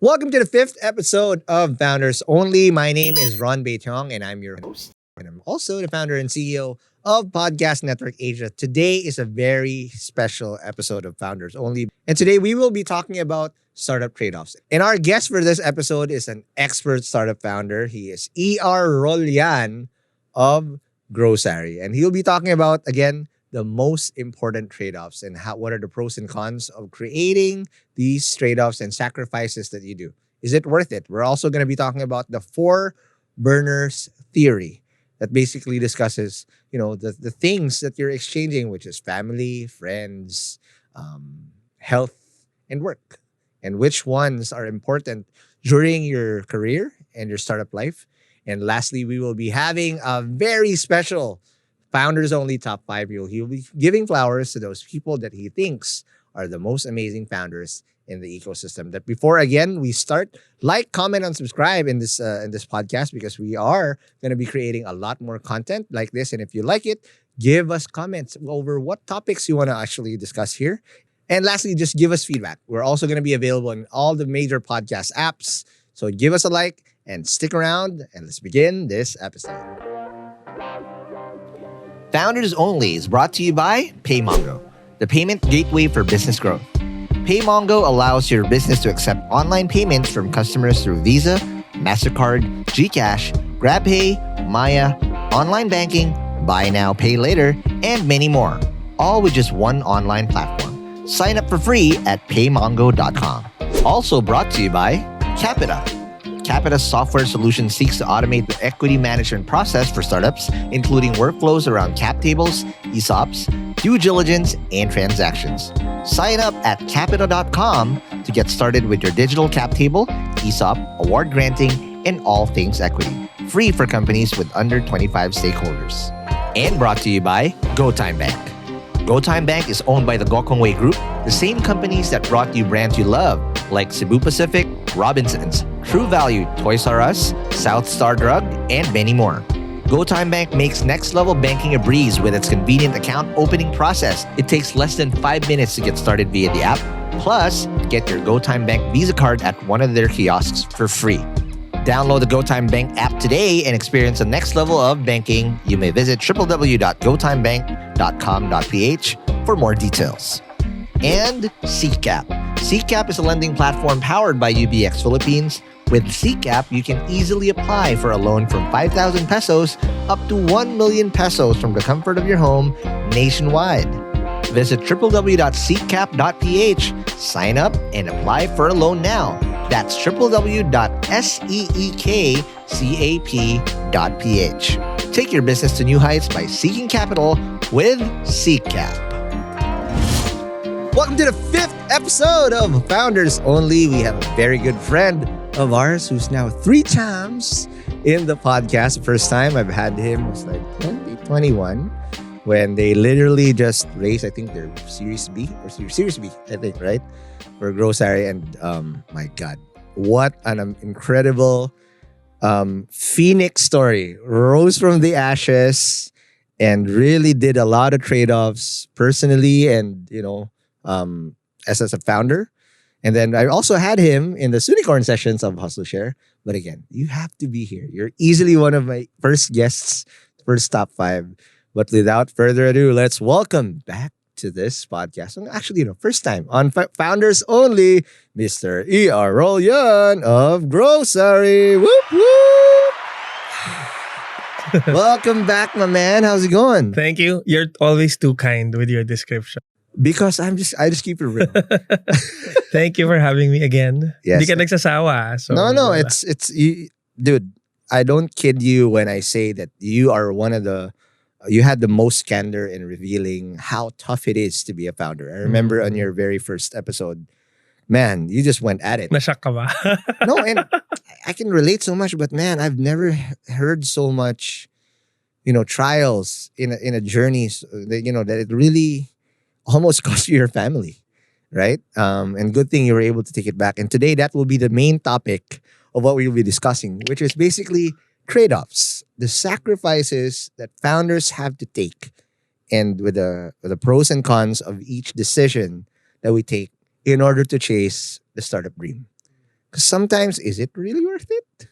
Welcome to the fifth episode of Founders Only. My name is Ron Baetiong and I'm your host. And I'm also the founder and CEO of Podcast Network Asia. Today is a very special episode of Founders Only. And today we will be talking about startup trade-offs. And our guest for this episode is an expert startup founder. He is ER Rollan of GrowSari. And he'll be talking about, again, the most important trade-offs and what are the pros and cons of creating these trade-offs and sacrifices that you do. Is it worth it? We're also going to be talking about the four burners theory that basically discusses, the things that you're exchanging, which is family, friends, health, and work, and which ones are important during your career and your startup life. And lastly, we will be having a very special Founders Only Top 5 Reel. He will be giving flowers to those people that he thinks are the most amazing founders in the ecosystem. That before, again, we start, like, comment, and subscribe in this podcast because we are going to be creating a lot more content like this. And if you like it, give us comments over what topics you want to actually discuss here. And lastly, just give us feedback. We're also going to be available in all the major podcast apps. So give us a like and stick around and let's begin this episode. Founders Only is brought to you by PayMongo, the payment gateway for business growth. PayMongo allows your business to accept online payments from customers through Visa, MasterCard, GCash, GrabPay, Maya, online banking, buy now, pay later, and many more, all with just one online platform. Sign up for free at paymongo.com. Also brought to you by Qapita. Qapita's software solution seeks to automate the equity management process for startups, including workflows around cap tables, ESOPs, due diligence, and transactions. Sign up at Qapita.com to get started with your digital cap table, ESOP, award granting, and all things equity. Free for companies with under 25 stakeholders. And brought to you by GoTyme Bank. GoTyme Bank is owned by the Gokongwei Group, the same companies that brought you brands you love, like Cebu Pacific, Robinsons, True Value, Toys R Us, South Star Drug, and many more. GoTyme Bank makes next-level banking a breeze with its convenient account opening process. It takes less than 5 minutes to get started via the app. Plus, get your GoTyme Bank Visa card at one of their kiosks for free. Download the GoTyme Bank app today and experience the next level of banking. You may visit www.gotymebank.com.ph for more details. And SeekCap. SeekCap is a lending platform powered by UBX Philippines. With SeekCap, you can easily apply for a loan from 5,000 pesos up to 1 million pesos from the comfort of your home nationwide. Visit www.seekcap.ph, sign up, and apply for a loan now. That's www.seekcap.ph. Take your business to new heights by seeking capital with SeekCap. Welcome to the fifth episode of Founders Only. We have a very good friend of ours who's now 3 times in the podcast. The first time I've had him was like 2021 when they literally just raised, I think, their Series B, I think, right? For GrowSari. And my God, what an incredible phoenix story. Rose from the ashes and really did a lot of trade-offs personally and, as a founder. And then I also had him in the Unicorn sessions of Hustleshare. But again, you have to be here. You're easily one of my first guests, first top 5. But without further ado, let's welcome back to this podcast. And actually, first time on Founders Only, Mr. ER Rollan of GrowSari. Whoop, whoop. Welcome back, my man. How's it going? Thank you. You're always too kind with your description. Because I just keep it real. Thank you for having me again. Yes. Hindi ka nagsasawa. So No, it's you, dude. I don't kid you when I say that you are you had the most candor in revealing how tough it is to be a founder. I remember on your very first episode, man, you just went at it. Nashock ka ba? No, and I can relate so much, but man, I've never heard so much, trials in a journey, that it really almost cost you your family, right? And good thing you were able to take it back. And today, that will be the main topic of what we will be discussing, which is basically trade-offs, the sacrifices that founders have to take, and with the pros and cons of each decision that we take in order to chase the startup dream. Because sometimes, is it really worth it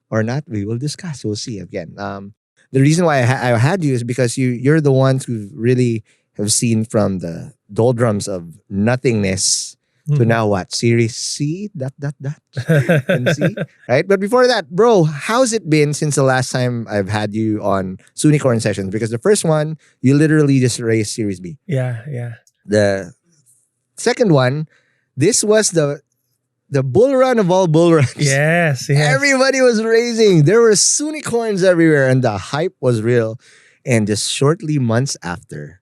or not? We will discuss. We'll see again. The reason why I had you is because you're the ones who really have seen from the doldrums of nothingness to now what? Series C, and C, right? But before that, bro, how's it been since the last time I've had you on Unicorn Sessions? Because the first one, you literally just raised Series B. Yeah. The second one, this was the bull run of all bull runs. Yes. Everybody was raising. There were unicorns everywhere and the hype was real. And just shortly months after,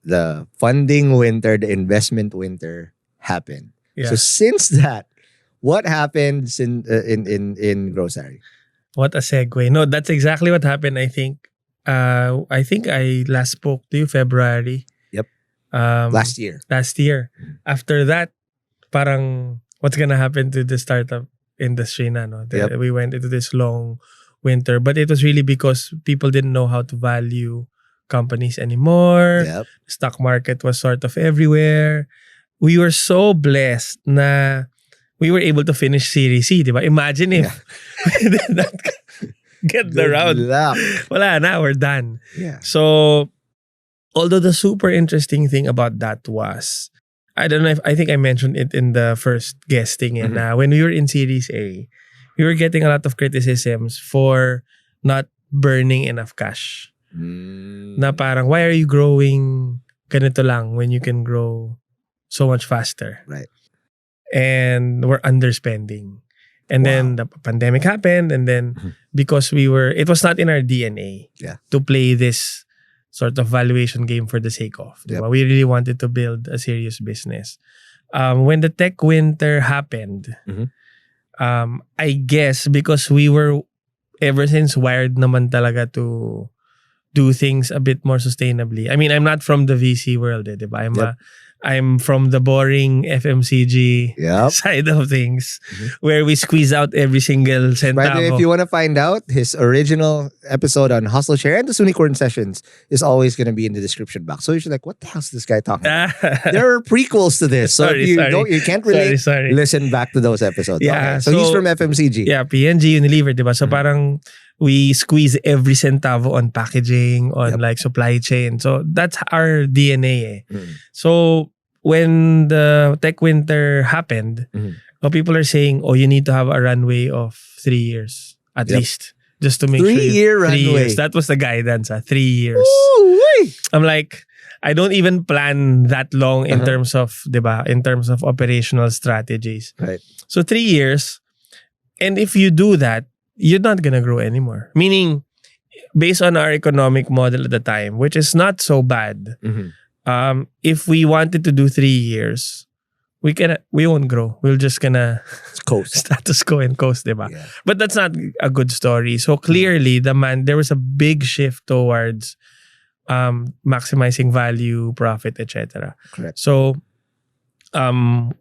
the funding winter, the investment winter happened. Yeah. So since that, what happened in GrowSari? What a segue. No, that's exactly what happened. I think I last spoke to you February. Yep. Last year. After that, parang what's gonna happen to the startup industry na, no? Yep. We went into this long winter. But it was really because people didn't know how to value companies anymore. Yep. Stock market was sort of everywhere. We were so blessed na we were able to finish Series C, diba? Imagine if we did not get the round. Luck. Wala na, we're done. Yeah. So, although the super interesting thing about that was, I don't know if, I think I mentioned it in the first guesting, and when we were in Series A, we were getting a lot of criticisms for not burning enough cash. Na parang, why are you growing ganito lang when you can grow so much faster? Right. And we're underspending. And then the pandemic happened, and then because it was not in our DNA to play this sort of valuation game for the sake of. Yep. We really wanted to build a serious business. When the tech winter happened, I guess because we were ever since wired naman talaga to do things a bit more sustainably. I mean, I'm not from the VC world, diba? I'm from the boring FMCG side of things, where we squeeze out every single centavo. By the way, if you want to find out, his original episode on Hustleshare and the Unicorn Sessions is always going to be in the description box. So you're like, what the hell is this guy talking about? There are prequels to this. So if you can't relate, listen back to those episodes. Yeah, okay. So he's from FMCG. Yeah, P&G, Unilever, diba? So parang we squeeze every centavo on packaging, on like supply chain. So that's our DNA. So when the tech winter happened, people are saying, oh, you need to have a runway of 3 years at least. Just to make sure. 3-year runway. 3 years. That was the guidance, 3 years. Ooh, I'm like, I don't even plan that long in terms of, diba, in terms of operational strategies. Right. So 3 years. And if you do that, you're not gonna grow anymore. Meaning, based on our economic model at the time, which is not so bad, if we wanted to do 3 years, we won't grow. We're just gonna coast. Status quo and coast, diba? Yeah. But that's not a good story. So clearly, there was a big shift towards maximizing value, profit, etc. Correct. So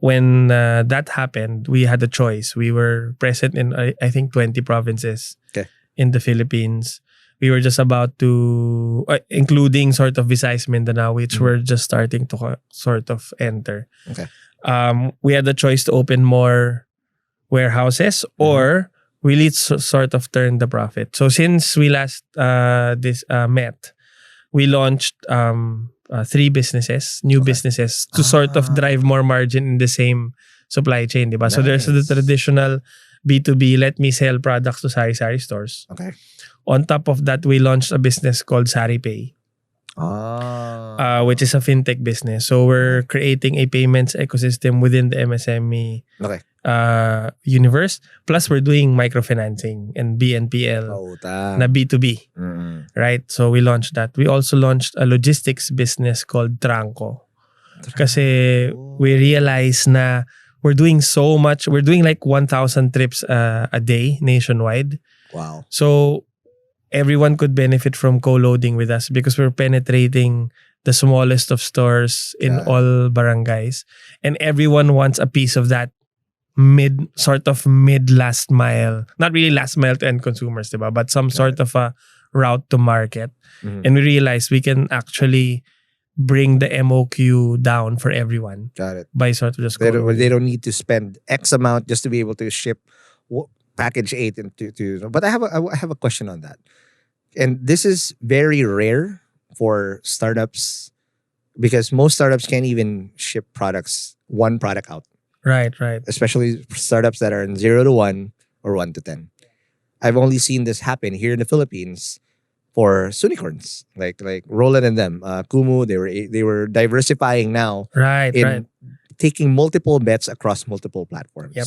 when that happened, we had a choice. We were present in I think 20 provinces in the Philippines. We were just about to, including sort of Visayas, Mindanao, which we're just starting to sort of enter. Okay. We had the choice to open more warehouses or really sort of turn the profit. So since we last met, we launched 3 businesses, new businesses to sort of drive more margin in the same supply chain, diba? Nice. So there's the traditional B2B, let me sell products to sari-sari stores. Okay. On top of that, we launched a business called SariPay, which is a fintech business. So we're creating a payments ecosystem within the MSME universe. Plus, we're doing microfinancing and BNPL na B2B. Right? So we launched that. We also launched a logistics business called Tranco. Kasi we realized na we're doing so much. We're doing like 1,000 trips a day nationwide. Wow. So everyone could benefit from co-loading with us because we're penetrating the smallest of stores in all barangays. And everyone wants a piece of that mid last mile. Not really last mile to end consumers, diba? But some sort of a route to market. And we realized we can actually bring the MOQ down for everyone. Got it. By sort of just they don't need to spend X amount just to be able to ship package 8 but I have a question on that. And this is very rare for startups because most startups can't even ship one product out. Right. Especially startups that are in 0 to 1 or 1 to 10. I've only seen this happen here in the Philippines for unicorns like Rollan and them, Kumu. They were diversifying now, right, taking multiple bets across multiple platforms. Yep.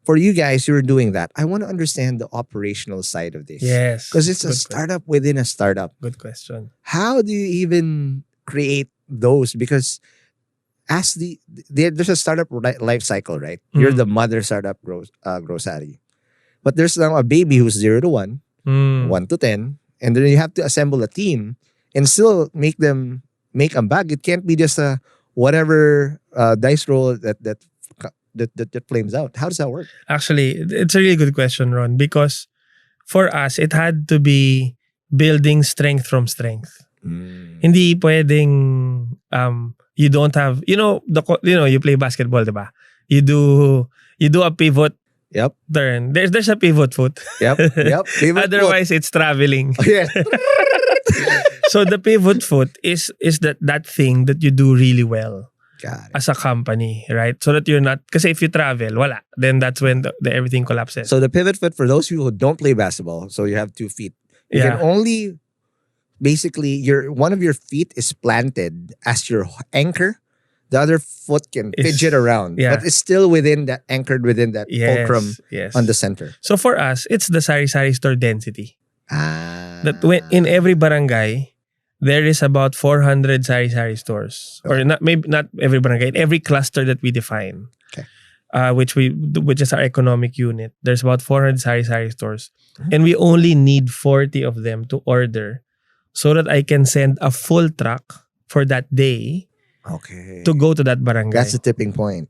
For you guys, you're doing that. I want to understand the operational side of this. Yes, because it's a startup within a startup. Good question. How do you even create those? Because there's a startup life cycle, right? You're the mother startup GrowSari. But there's now a baby who's 0 to 1, 1 to 10, and then you have to assemble a team and still make a bag. It can't be just a whatever dice roll that flames out. How does that work? Actually, it's a really good question, Ron, because for us, it had to be building strength from strength. Hindi pwedeng you don't have, you play basketball, diba? You do a pivot. Yep. Turn. There's a pivot foot. Yep. Pivot Otherwise, it's traveling. Oh, yeah. So the pivot foot is that thing that you do really well as a company, right? So that you're not, because if you travel, wala. Then that's when the everything collapses. So the pivot foot, for those people who don't play basketball, so you have 2 feet. You can only, basically, one of your feet is planted as your anchor. The other foot can fidget around, but it's still anchored within that fulcrum on the center. So for us, it's the sari-sari store density. That in every barangay, there is about 400 sari-sari stores. Or maybe not every barangay, in every cluster that we define. Okay. Which is our economic unit. There's about 400 sari-sari stores. And we only need 40 of them to order so that I can send a full truck for that day. Okay. To go to that barangay. That's the tipping point.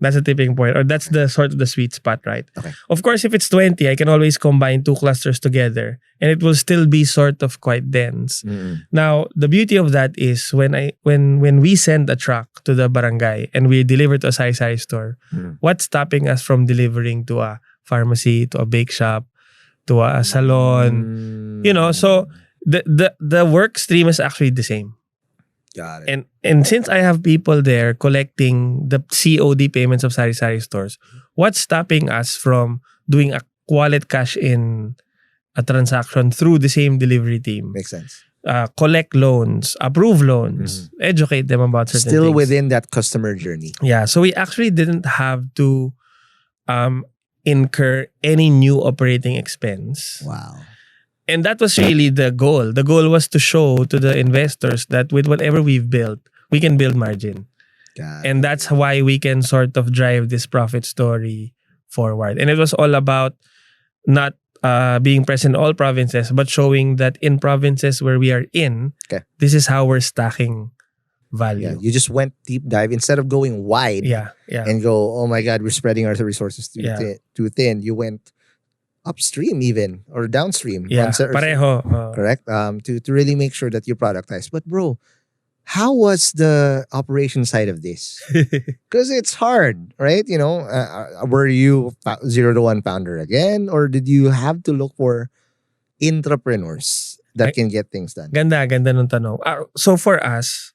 Or that's the sort of the sweet spot, right? Okay. Of course, if it's 20, I can always combine 2 clusters together and it will still be sort of quite dense. Now, the beauty of that is when we send a truck to the barangay and we deliver to a sari-sari store, what's stopping us from delivering to a pharmacy, to a bake shop, to a salon? So the work stream is actually the same. Got it. And since I have people there collecting the COD payments of sari-sari stores, what's stopping us from doing a wallet cash in a transaction through the same delivery team? Makes sense. Collect loans, approve loans, educate them about certain things. Still within that customer journey. Yeah. So we actually didn't have to incur any new operating expense. Wow. And that was really the goal. The goal was to show to the investors that with whatever we've built, we can build margin. And that's why we can sort of drive this profit story forward. And it was all about not being present in all provinces, but showing that in provinces where we are in, this is how we're stacking value. Yeah, you just went deep dive instead of going wide and go, oh my God, we're spreading our resources too thin. You went upstream even or downstream. Pareho. Correct. To really make sure that you productize. But bro, how was the operation side of this? Because it's hard, right? Were you 0 to 1 founder again, or did you have to look for entrepreneurs that can get things done? Ganda nung tanong. So for us,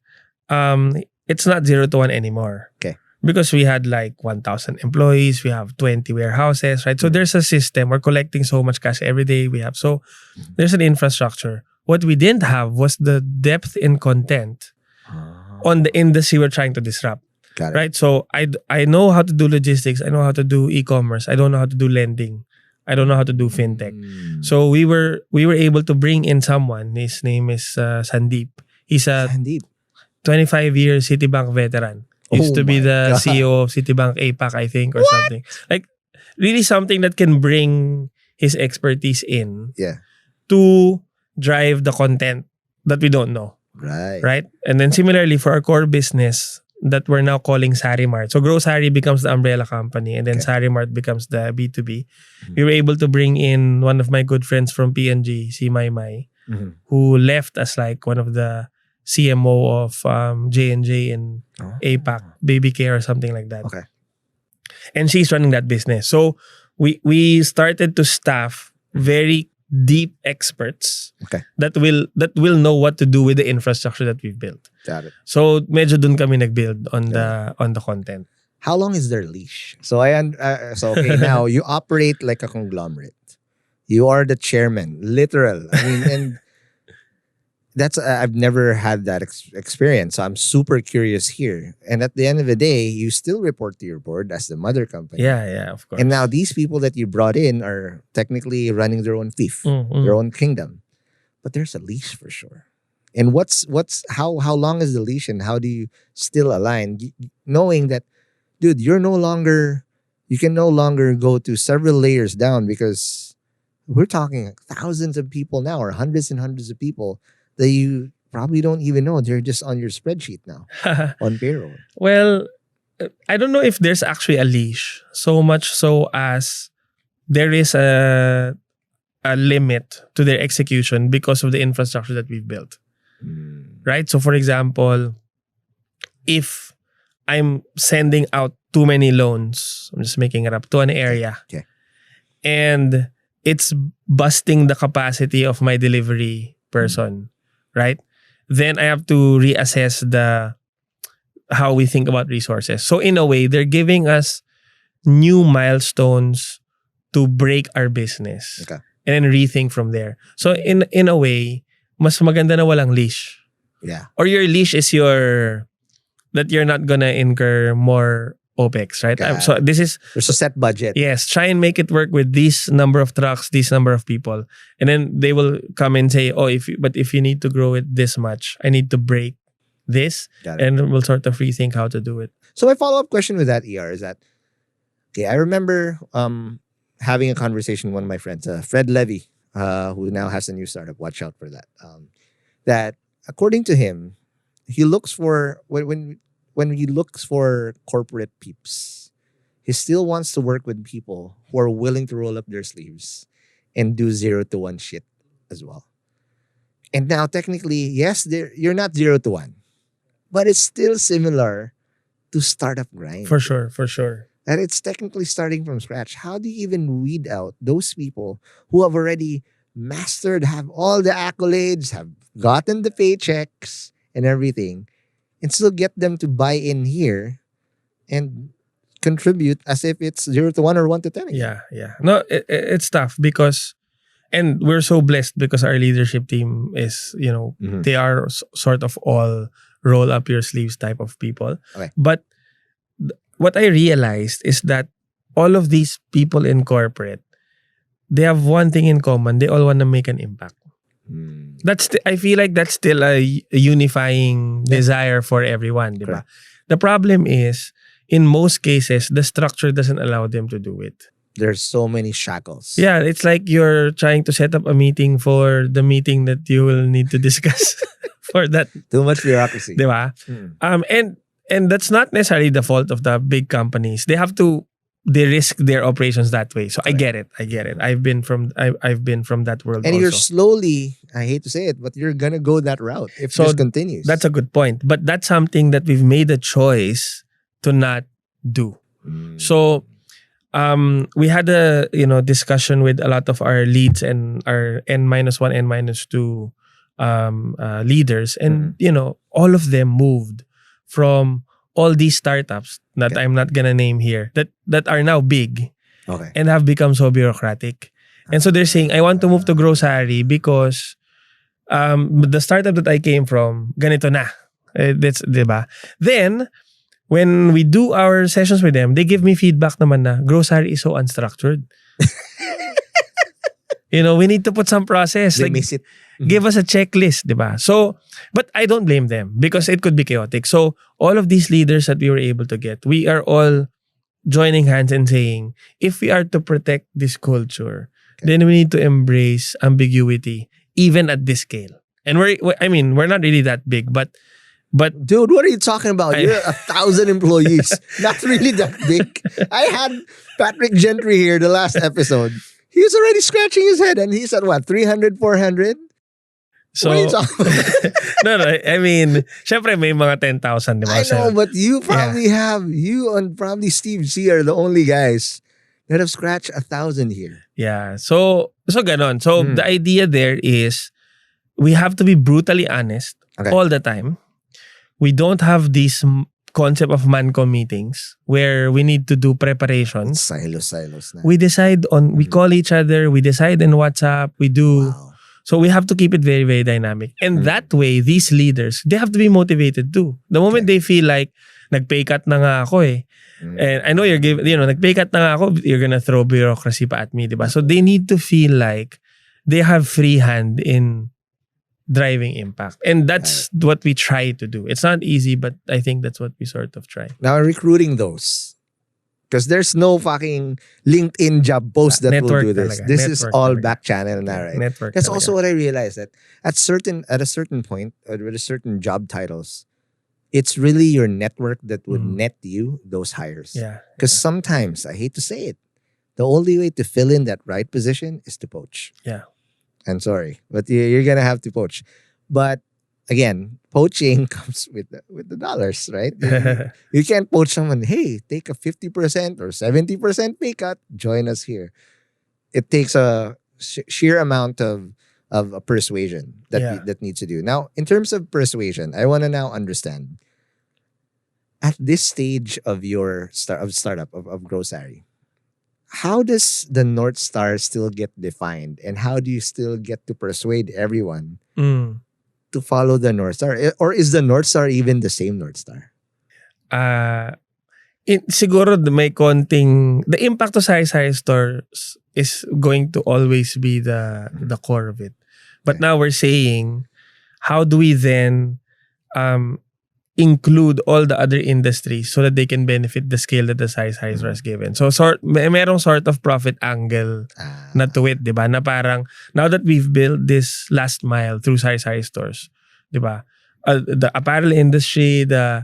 it's not 0 to 1 anymore. Okay. Because we had like 1,000 employees, we have 20 warehouses, right? So there's a system. We're collecting so much cash every day. There's an infrastructure. What we didn't have was the depth in content on the industry we're trying to disrupt. Got it. Right? So I know how to do logistics. I know how to do e-commerce. I don't know how to do lending. I don't know how to do fintech. So we were able to bring in someone. His name is Sandeep. He's a 25-year Citibank veteran. Used to be the CEO of Citibank APAC, I think, or something. Like, really something that can bring his expertise in to drive the content that we don't know. Right? And then similarly, for our core business that we're now calling SariMart. So GrowSari becomes the umbrella company and then SariMart becomes the B2B. We were able to bring in one of my good friends from PNG, si Mai, who left as like one of the CMO of J&J in APAC, baby care or something like that. Okay. And she's running that business. So we started to staff very deep experts that will know what to do with the infrastructure that we've built. Got it. So medyo dun kami nag-build on the content. How long is their leash? So okay, now you operate like a conglomerate. You are the chairman, literal. I mean, and that's I've never had that experience. So I'm super curious here. And at the end of the day, you still report to your board as the mother company. Yeah, of course. And now these people that you brought in are technically running their own fief, their own kingdom. But there's a leash for sure. And how long is the leash, and how do you still align, knowing that, dude, you can no longer go to several layers down, because we're talking thousands of people now, or hundreds and hundreds of people that you probably don't even know. They're just on your spreadsheet now, on payroll. Well, I don't know if there's actually a leash, so much so as there is a limit to their execution because of the infrastructure that we've built. Right? So for example, if I'm sending out too many loans, I'm just making it up, to an area. Okay. And it's busting the capacity of my delivery person, right? Then I have to reassess how we think about resources. So in a way, they're giving us new milestones to break our business. Okay. And then rethink from there. So in a way, mas maganda na walang leash. Yeah. Or your leash is that you're not gonna incur more OPEX, right? So there's a set budget. Yes, try and make it work with this number of trucks, this number of people, and then they will come and say, "Oh, if you need to grow it this much, I need to break this," and we'll sort of rethink how to do it. So my follow-up question with that, ER, is that, okay, I remember having a conversation with one of my friends, Fred Levy, who now has a new startup. Watch out for that. That according to him, he looks for when he looks for corporate peeps, he still wants to work with people who are willing to roll up their sleeves and do 0 to 1 shit as well. And now technically, yes, you're not 0 to 1, but it's still similar to startup grind. For sure. And it's technically starting from scratch. How do you even weed out those people who have already mastered, have all the accolades, have gotten the paychecks and everything, and still get them to buy in here and contribute as if it's 0 to 1 or 1 to 10 again? Yeah. No, it's tough because, and we're so blessed because our leadership team is, they are sort of all roll up your sleeves type of people. Okay. But what I realized is that all of these people in corporate, they have one thing in common. They all want to make an impact. I feel like that's still a unifying desire for everyone, di ba? The problem is, in most cases, the structure doesn't allow them to do it. There's so many shackles. Yeah, it's like you're trying to set up a meeting for the meeting that you will need to discuss for that. Too much bureaucracy. Di ba? And that's not necessarily the fault of the big companies. They risk their operations that way. So I get it. I've been from that world. And also. you're slowly, I hate to say it, but you're gonna go that route if this continues. That's a good point. But that's something that we've made a choice to not do. So we had a discussion with a lot of our leads and our N-1, N-2 leaders, and all of them moved from all these startups that I'm not gonna name here that are now big and have become so bureaucratic. And so they're saying, I want to move to GrowSari because the startup that I came from, ganito na. That's, diba? Then, when we do our sessions with them, they give me feedback naman na GrowSari is so unstructured. We need to put some process. They miss it. Give us a checklist, diba? So, but I don't blame them because it could be chaotic. So, all of these leaders that we were able to get, we are all joining hands and saying, if we are to protect this culture, then we need to embrace ambiguity, even at this scale. And we're not really that big, but dude, what are you talking about? You're 1,000 employees. Not really that big. I had Patrick Gentry here the last episode. He was already scratching his head, and he's at what, 300, 400? What are you So, talking about? no, I mean, syempre may mga 10,000, di ba? I know, but you probably you and probably Steve C are the only guys that have scratched 1,000 here. Yeah. So ganon. So the idea there is we have to be brutally honest all the time. We don't have this concept of manco meetings where we need to do preparations. Silos na. We decide on, we call each other, we decide in WhatsApp, we do. Wow. So we have to keep it very, very dynamic. And that way, these leaders, they have to be motivated too. The moment they feel like, nag-pay cut na nga ako eh. And I know you're giving, nag-pay cut na nga ako, you're gonna throw bureaucracy pa at me, diba? So they need to feel like they have free hand in driving impact. And that's what we try to do. It's not easy, but I think that's what we sort of try. Now recruiting those. Because there's no fucking LinkedIn job post that will do this. Talaga. This is all talaga. back channel na, right? Network That's talaga. also what I realized, that at a certain point, with a certain job titles, it's really your network that would net you those hires. Yeah. Because sometimes, I hate to say it, the only way to fill in that right position is to poach. Yeah. I'm sorry, but you're gonna have to poach. But again, poaching comes with the dollars, right? You can't poach someone. Hey, take a 50% or 70% pay cut. Join us here. It takes a sheer amount of a persuasion that needs to do. Now, in terms of persuasion, I want to now understand, at this stage of your startup of GrowSari, how does the North Star still get defined, and how do you still get to persuade everyone to follow the North Star? Or is the North Star even the same North Star? Siguro may konting, the impact of sari-sari stores is going to always be the core of it. But now we're saying, how do we then include all the other industries so that they can benefit the scale that the sari-sari store has given? So merong sort of profit angle na to it, di ba? Na parang, now that we've built this last mile through sari-sari stores, di ba? The apparel industry, the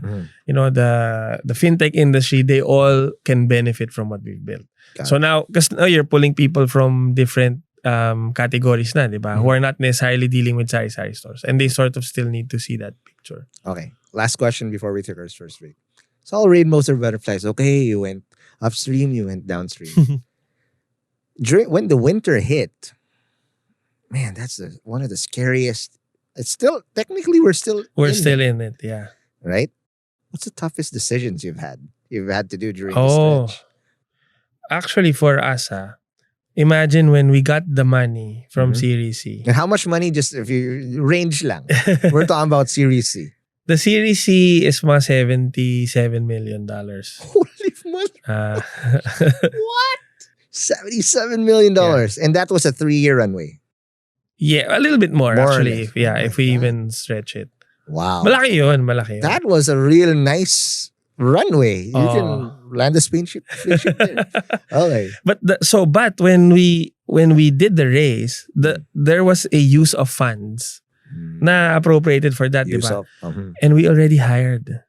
fintech industry, they all can benefit from what we've built. So now, because now you're pulling people from different categories na, di ba? Who are not necessarily dealing with sari-sari stores. And they sort of still need to see that picture. Okay. Last question before we take our first break. It's all rainbows or butterflies. Okay, you went upstream, you went downstream. When the winter hit, man, that's one of the scariest. It's still, technically, we're still in it, yeah. Right? What's the toughest decisions you've had to do during this stretch? Actually, for us, imagine when we got the money from Series C. And how much money, just if you range lang? We're talking about Series C. The Series C is mga $77 million. Holy mother. What? $77 million. Yeah. And that was a 3-year runway. Yeah, a little bit more actually. If we even stretch it. Wow. Malaki yun. That was a real nice runway. You can land a spaceship there. Okay. But when we did the raise, there was a use of funds na appropriated for that, diba? And we already hired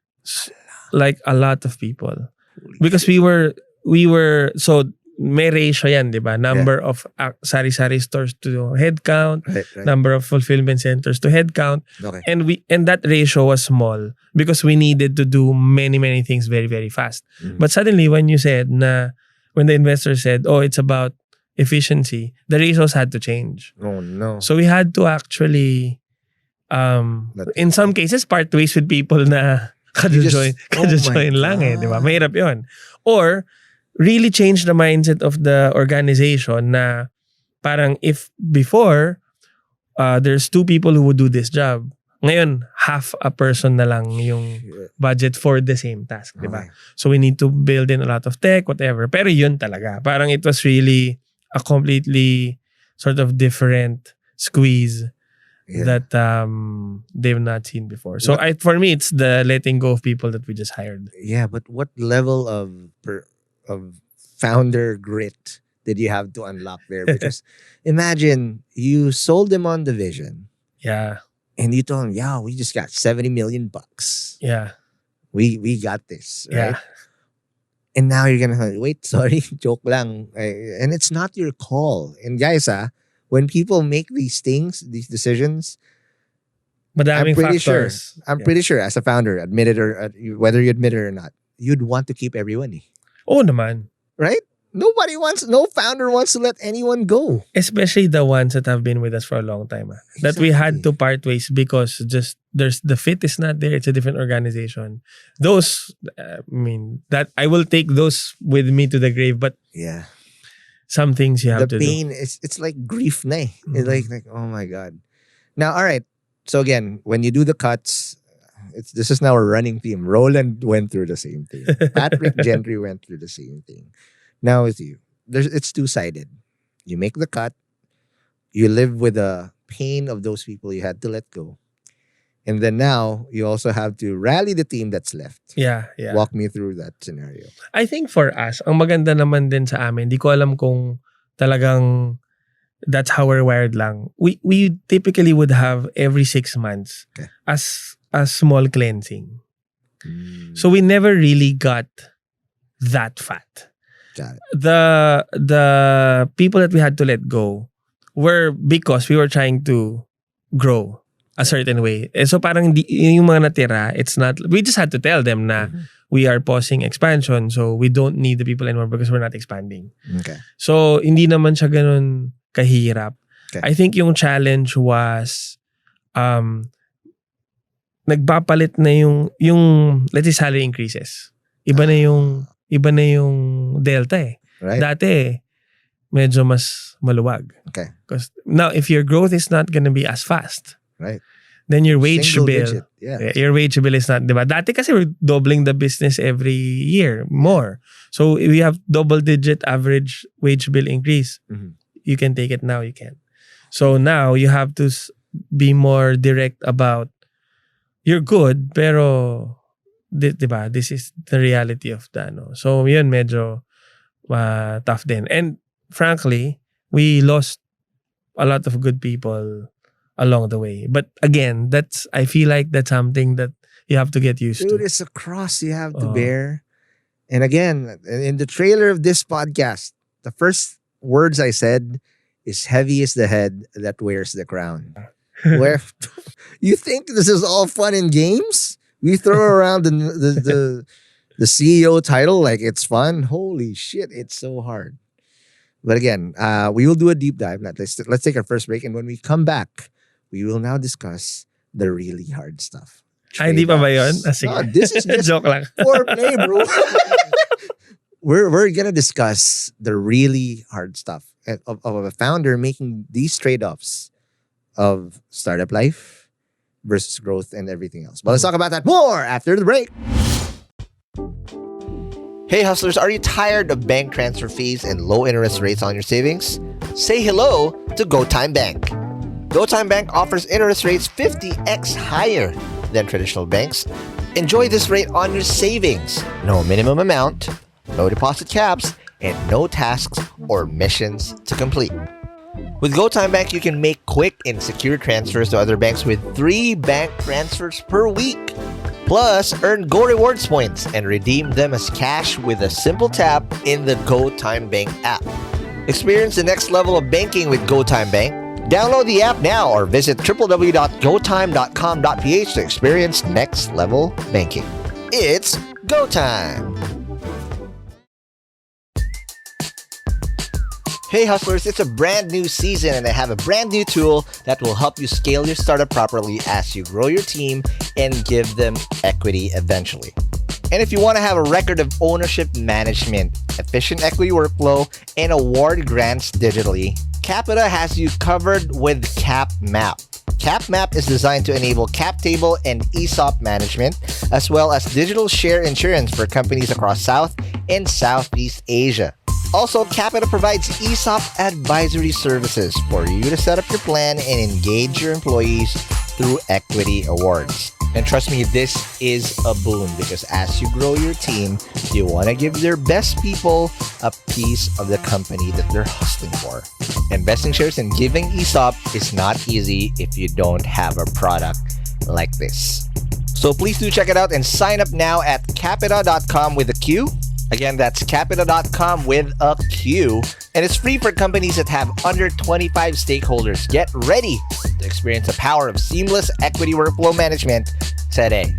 like a lot of people. Because we were so may ratio yan, diba? Number of sari-sari stores to head count, right. Number of fulfillment centers to head count. Okay. And that ratio was small because we needed to do many, many things very, very fast. But suddenly when the investor said, it's about efficiency, the ratios had to change. Oh no. So we had to actually in some cases part ways with people na join lang eh, di ba? Mahirap yun. Or really change the mindset of the organization na parang if before there's 2 people who would do this job, ngayon half a person na lang yung budget for the same task, di ba? So we need to build in a lot of tech, whatever. Pero yun talaga, parang it was really a completely sort of different squeeze that they've not seen before. So for me, it's the letting go of people that we just hired. Yeah, but what level of founder grit did you have to unlock there? Because imagine you sold them on the vision. Yeah. And you told them, we just got $70 million. Yeah. We got this, right? Yeah. And now you're gonna wait, sorry, joke lang. And it's not your call. And guys, when people make these decisions, Madaming sure. factors. I'm pretty sure as a founder, whether you admit it or not, you'd want to keep everyone. Oo naman. Right? No founder wants to let anyone go. Especially the ones that have been with us for a long time. Exactly. That we had to part ways because just the fit is not there. It's a different organization. Those, that I will take those with me to the grave. But yeah, some things you have to do. The pain, it's like grief na eh. It's like, oh my God. Now, all right. So again, when you do the cuts, this is now a running theme. Rollan went through the same thing. Patrick Gentry went through the same thing. Now with you, it's two-sided. You make the cut. You live with the pain of those people you had to let go. And then now, you also have to rally the team that's left. Yeah. Walk me through that scenario. I think for us, ang maganda naman din sa amin, di ko alam kung talagang that's how we're wired lang. We typically would have every 6 months as a small cleansing. So we never really got that fat. The people that we had to let go were because we were trying to grow a certain way. So parang yung mga natira, it's not, we just had to tell them na we are pausing expansion, so we don't need the people anymore because we're not expanding. Okay. So hindi naman siya ganun kahirap. Okay. I think yung challenge was nagpapalit na yung let's say salary increases. Iba na yung delta eh. Right. Dati medyo mas maluwag. Okay. Because now if your growth is not gonna be as fast, right, then your wage Single bill, digit. Yeah. Your wage bill is not, diba? Dati kasi we're doubling the business every year more. So if we have double digit average wage bill increase, you can take it now, you can. So now you have to be more direct about you're good, pero diba, this is the reality of the ano. So yun medyo tough din. And frankly, we lost a lot of good people along the way. But again, I feel like that's something that you have to get used to. Dude, it's a cross you have to bear. And again, in the trailer of this podcast, the first words I said is heavy is the head that wears the crown. Where you think this is all fun and games? We throw around the CEO title like it's fun. Holy shit, it's so hard. But again, we will do a deep dive. Let's take our first break, and when we come back, we will now discuss the really hard stuff. Ay, di pa ba yun? No, this is just joke lang. foreplay, bro. We're gonna discuss the really hard stuff of a founder making these trade-offs of startup life versus growth and everything else. But let's talk about that more after the break. Hey hustlers, are you tired of bank transfer fees and low interest rates on your savings? Say hello to GoTyme Bank. GoTyme Bank offers interest rates 50x higher than traditional banks. Enjoy this rate on your savings. No minimum amount, no deposit caps, and no tasks or missions to complete. With GoTyme Bank, you can make quick and secure transfers to other banks with 3 bank transfers per week. Plus, earn Go Rewards points and redeem them as cash with a simple tap in the GoTyme Bank app. Experience the next level of banking with GoTyme Bank. Download the app now or visit www.gotyme.com.ph to experience next level banking. It's GoTyme! Hey hustlers, it's a brand new season and I have a brand new tool that will help you scale your startup properly as you grow your team and give them equity eventually. And if you want to have a record of ownership management, efficient equity workflow, and award grants digitally, Qapita has you covered with CapMap. CapMap is designed to enable cap table and ESOP management, as well as digital share insurance for companies across South and Southeast Asia. Also, Qapita provides ESOP advisory services for you to set up your plan and engage your employees through equity awards. And trust me, this is a boon because as you grow your team, you want to give their best people a piece of the company that they're hustling for. Investing shares and giving ESOP is not easy if you don't have a product like this. So please do check it out and sign up now at Qapita.com with a Q. Again, that's Qapita.com with a Q. And it's free for companies that have under 25 stakeholders. Get ready to experience the power of seamless equity workflow management today.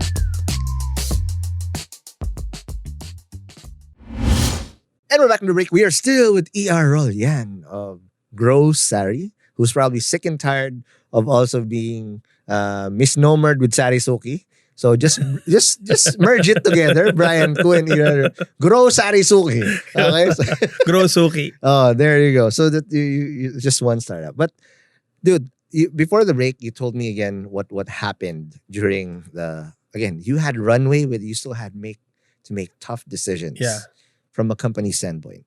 And we're back in the break. We are still with ER Rollan of GrowSari, who's probably sick and tired of also being misnomered with Sari Suki. So just merge it together, Brian Ku and ER. GrowSari Suki. Okay? So, GrowSuki. oh, there you go. So that you just one startup. But dude, before the break, you told me again what happened during the, again, you had runway with, you still had to make tough decisions from a company standpoint.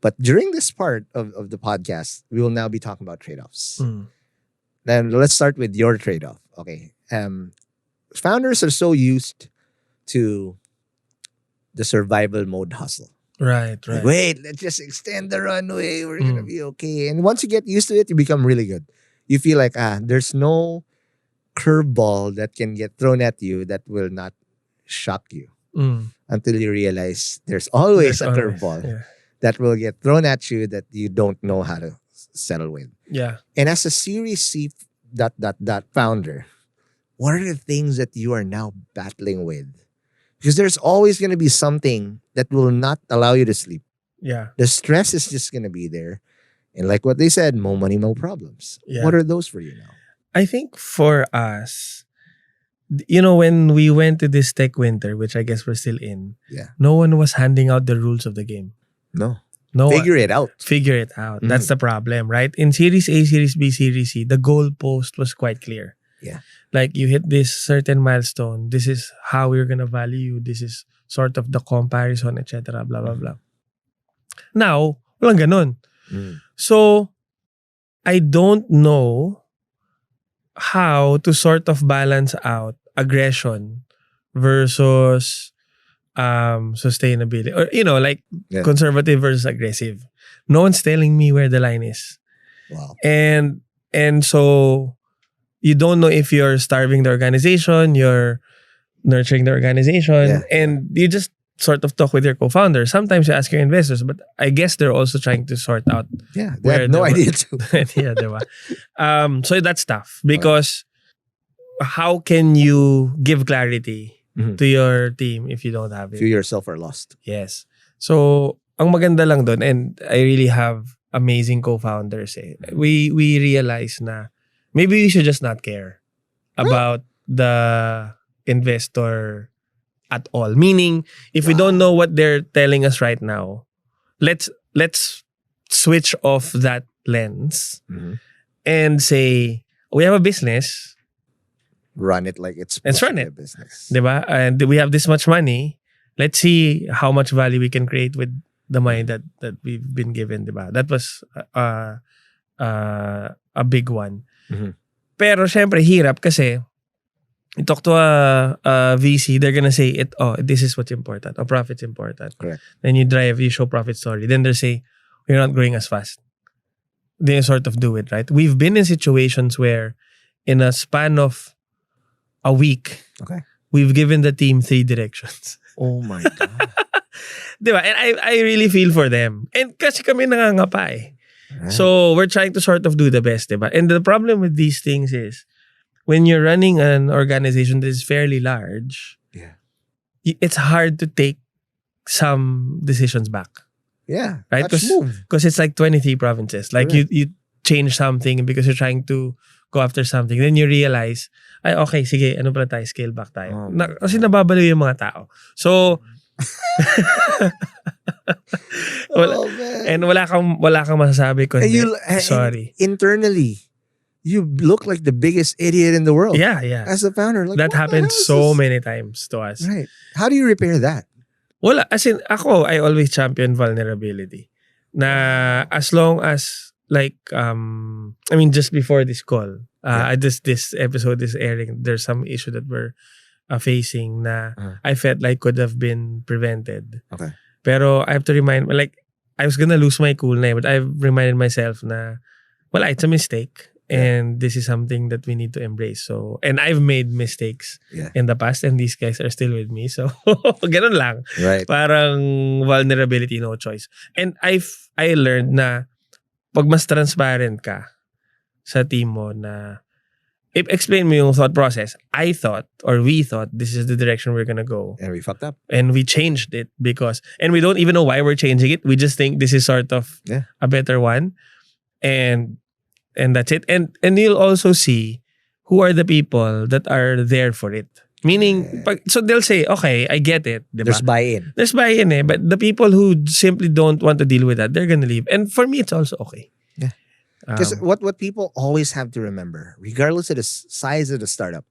But during this part of the podcast, we will now be talking about trade-offs. Then let's start with your trade-off. Okay. Founders are so used to the survival mode hustle. Right. Like, wait, let's just extend the runway. We're going to be okay. And once you get used to it, you become really good. You feel like, there's no curveball that can get thrown at you that will not shock you. Until you realize there's always a curveball that will get thrown at you that you don't know how to settle with. Yeah. And as a Series C ... founder, what are the things that you are now battling with? Because there's always going to be something that will not allow you to sleep. Yeah. The stress is just going to be there. And like what they said, more money, more problems. Yeah. What are those for you now? I think for us, when we went to this tech winter, which I guess we're still in, no one was handing out the rules of the game. No. Figure it out. Figure it out. That's the problem, right? In Series A, Series B, Series C, the goalpost was quite clear. Yeah. Like you hit this certain milestone. This is how we're gonna value you. This is sort of the comparison, etc. Blah blah blah. Now, walang ganon. So, I don't know how to sort of balance out aggression versus sustainability, or conservative versus aggressive. No one's telling me where the line is. Wow. And so you don't know if you're starving the organization, you're nurturing the organization, and you just sort of talk with your co-founder. Sometimes you ask your investors, but I guess they're also trying to sort out. Yeah, they have no idea too. Yeah, diba? So that's tough because how can you give clarity to your team if you don't have it? If you yourself are lost. Yes. So, ang maganda lang doon, and I really have amazing co-founders. We realize na maybe we should just not care about the investor at all. Meaning, if we don't know what they're telling us right now, let's switch off that lens and say, we have a business. Run it like it's run it. A business. Diba? And we have this much money. Let's see how much value we can create with the money that we've been given. Diba? That was a big one. Pero syempre, hirap kasi you talk to a VC, they're gonna say, this is what's important. Profit's important. Correct. Then you show profit story. Then they say, we're not growing as fast. Then you sort of do it, right? We've been in situations where in a span of a week, we've given the team 3 directions. Oh my God. Diba? And I really feel for them. And kasi kami nangangapa eh. Right. So we're trying to sort of do the best, diba? And the problem with these things is, when you're running an organization that is fairly large, it's hard to take some decisions back. Yeah. Right? Because it's like 23 provinces. Like you change something because you're trying to go after something. Then you realize, okay, sige, ano pala tayo, scale back tayo. Kasi nababaliw yung mga tao. So, and wala kang masasabi kundi, sorry. Internally, you look like the biggest idiot in the world. Yeah. As a founder. Like, that happens so many times to us. Right. How do you repair that? Wala. As in, I always champion vulnerability. Na as long as, like, just before this call, this episode is airing, there's some issue that we're facing na I felt like could have been prevented. Okay. Pero I have to remind, like, I was gonna lose my cool na, but I've reminded myself na, it's a mistake. And this is something that we need to embrace. So, and I've made mistakes in the past and these guys are still with me. So, ganun lang. Right. Parang vulnerability, no choice. And I learned na pag mas transparent ka sa team mo na explain mo yung thought process. I thought or we thought this is the direction we're gonna go. And we fucked up. And we changed it because, and we don't even know why we're changing it. We just think this is sort of a better one. And that's it. And you'll also see who are the people that are there for it. Meaning, so they'll say, okay, I get it. Diba? There's buy-in. There's buy-in eh. But the people who simply don't want to deal with that, they're gonna leave. And for me, it's also okay. Yeah. Because what people always have to remember, regardless of the size of the startup,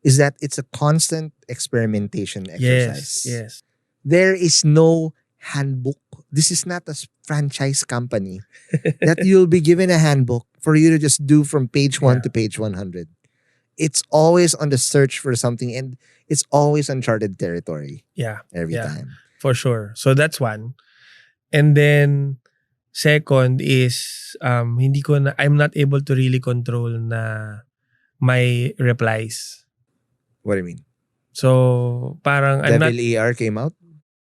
is that it's a constant experimentation exercise. Yes. There is no handbook. This is not a franchise company that you'll be given a handbook for you to just do from page 1 to page 100. It's always on the search for something and it's always uncharted territory. Every time. For sure. So that's one. And then second is I'm not able to really control na my replies. What do you mean? So parang Devil ER came out?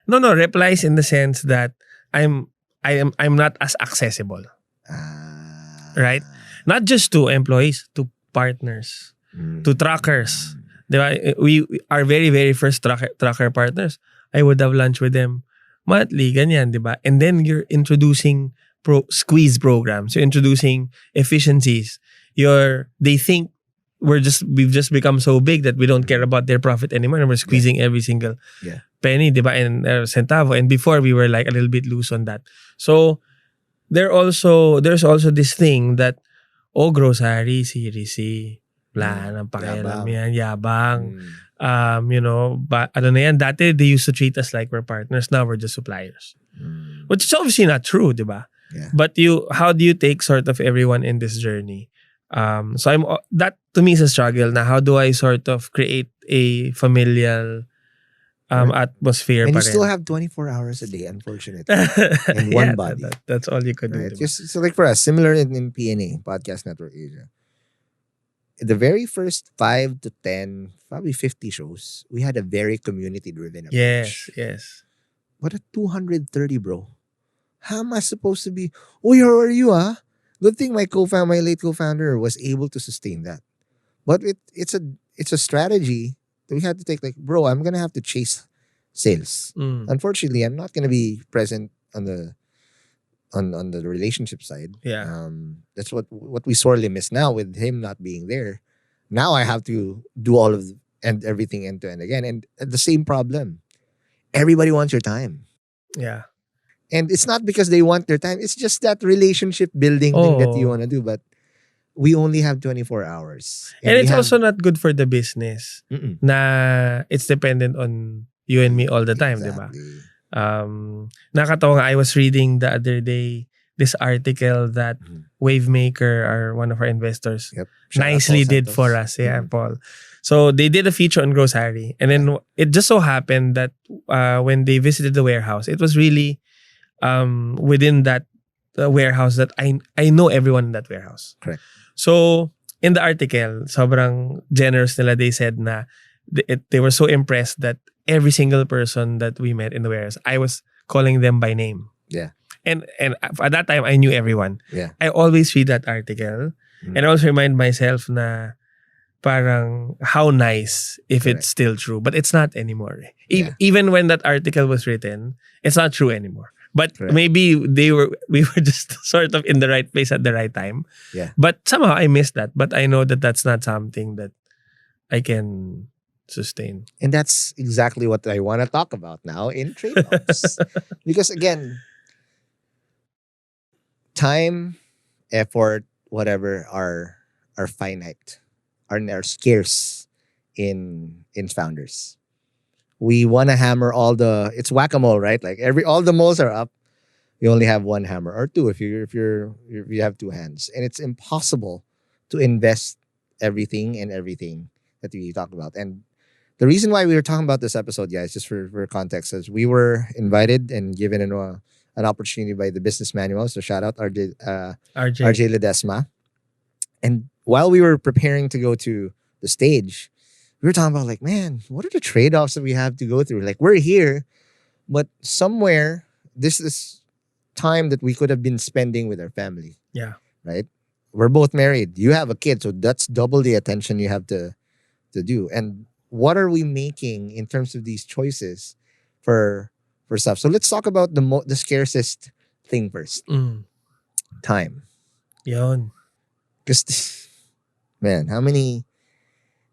No, replies in the sense that I'm not as accessible. Right? Not just to employees, to partners, to trackers. Diba? We our very, very first tracker partners, I would have lunch with them monthly, ganyan, diba? And then you're introducing squeeze programs. You're introducing efficiencies. They think we've just become so big that we don't care about their profit anymore and we're squeezing every single penny, diba? And centavo. And before we were like a little bit loose on that. So there's also this thing that GrowSari, Series C, plan, ang pakialam yan, yabang. Ano na yan, dati they used to treat us like we're partners, now we're just suppliers. Which is obviously not true, diba? But how do you take sort of everyone in this journey? So that to me is a struggle na how do I sort of create a familial atmosphere. And pa you still rin. have 24 hours a day, unfortunately. In one body. That's all you could do. Right? So like for us, similar in PNA, Podcast Network Asia. The very first 5 to 10, probably 50 shows, we had a very community-driven approach. Yes. What a 230, bro. How am I supposed to be? Oh, how are you, ah? Good thing my late co-founder was able to sustain that. But it's a strategy that we had to take. Like, bro, I'm gonna have to chase sales. Unfortunately, I'm not gonna be present on the relationship side. That's what we sorely miss now with him not being there. Now I have to do all of and everything end to end again, and the same problem. Everybody wants your time. And it's not because they want their time. It's just that relationship building thing that you want to do. But we only have 24 hours. And it's also not good for the business na it's dependent on you and me all the time, exactly. Diba? Nakatawa nga, I was reading the other day this article that Wavemaker, or one of our investors, nicely did for us. Paul. So they did a feature on GrowSari. And then it just so happened that when they visited the warehouse, it was really within that warehouse that I know everyone in that warehouse. Correct. So in the article, sobrang generous nila. They said na they were so impressed that every single person that we met in the warehouse, I was calling them by name. And at that time, I knew everyone. I always read that article and I always remind myself na parang how nice if it's still true. But it's not anymore. Even when that article was written, it's not true anymore. But maybe we were just sort of in the right place at the right time. But somehow I missed that. But I know that that's not something that I can sustain. And that's exactly what I want to talk about now in Tradeoffs. Because again, time, effort, whatever are finite, are scarce in founders. We want to hammer it's whack-a-mole, right? Like all the moles are up. You only have one hammer or two if you have two hands. And it's impossible to invest everything that we talk about. And the reason why we were talking about this episode, guys, just for context, is we were invited and given an opportunity by the Business Manual. So shout out RJ Ledesma. And while we were preparing to go to the stage, we were talking about like, man, what are the trade-offs that we have to go through? Like, we're here, but somewhere this is time that we could have been spending with our family. Yeah. Right? We're both married. You have a kid, so that's double the attention you have to do. And what are we making in terms of these choices for stuff? So let's talk about the scarcest thing first. Time. Yon. Because, man, how many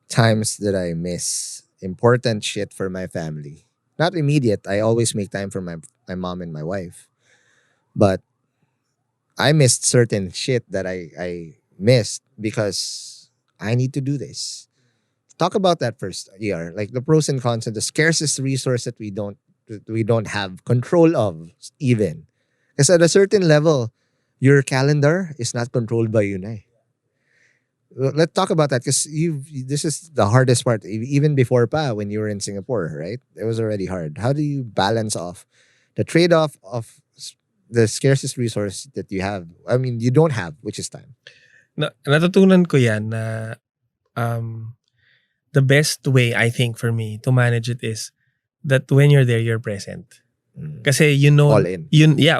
times did I miss important shit for my family? Not immediate. I always make time for my mom and my wife. But I missed certain shit that I missed because I need to do this. Talk about that first, ER. Like the pros and cons of the scarcest resource that we don't have control of even. Because at a certain level, your calendar is not controlled by you, na. Let's talk about that because this is the hardest part. Even before when you were in Singapore, right? It was already hard. How do you balance off the trade-off of the scarcest resource that you have? I mean, you don't have, which is time. Natutunan ko yan na the best way, I think, for me to manage it is that when you're there, you're present. Kasi you know... All in.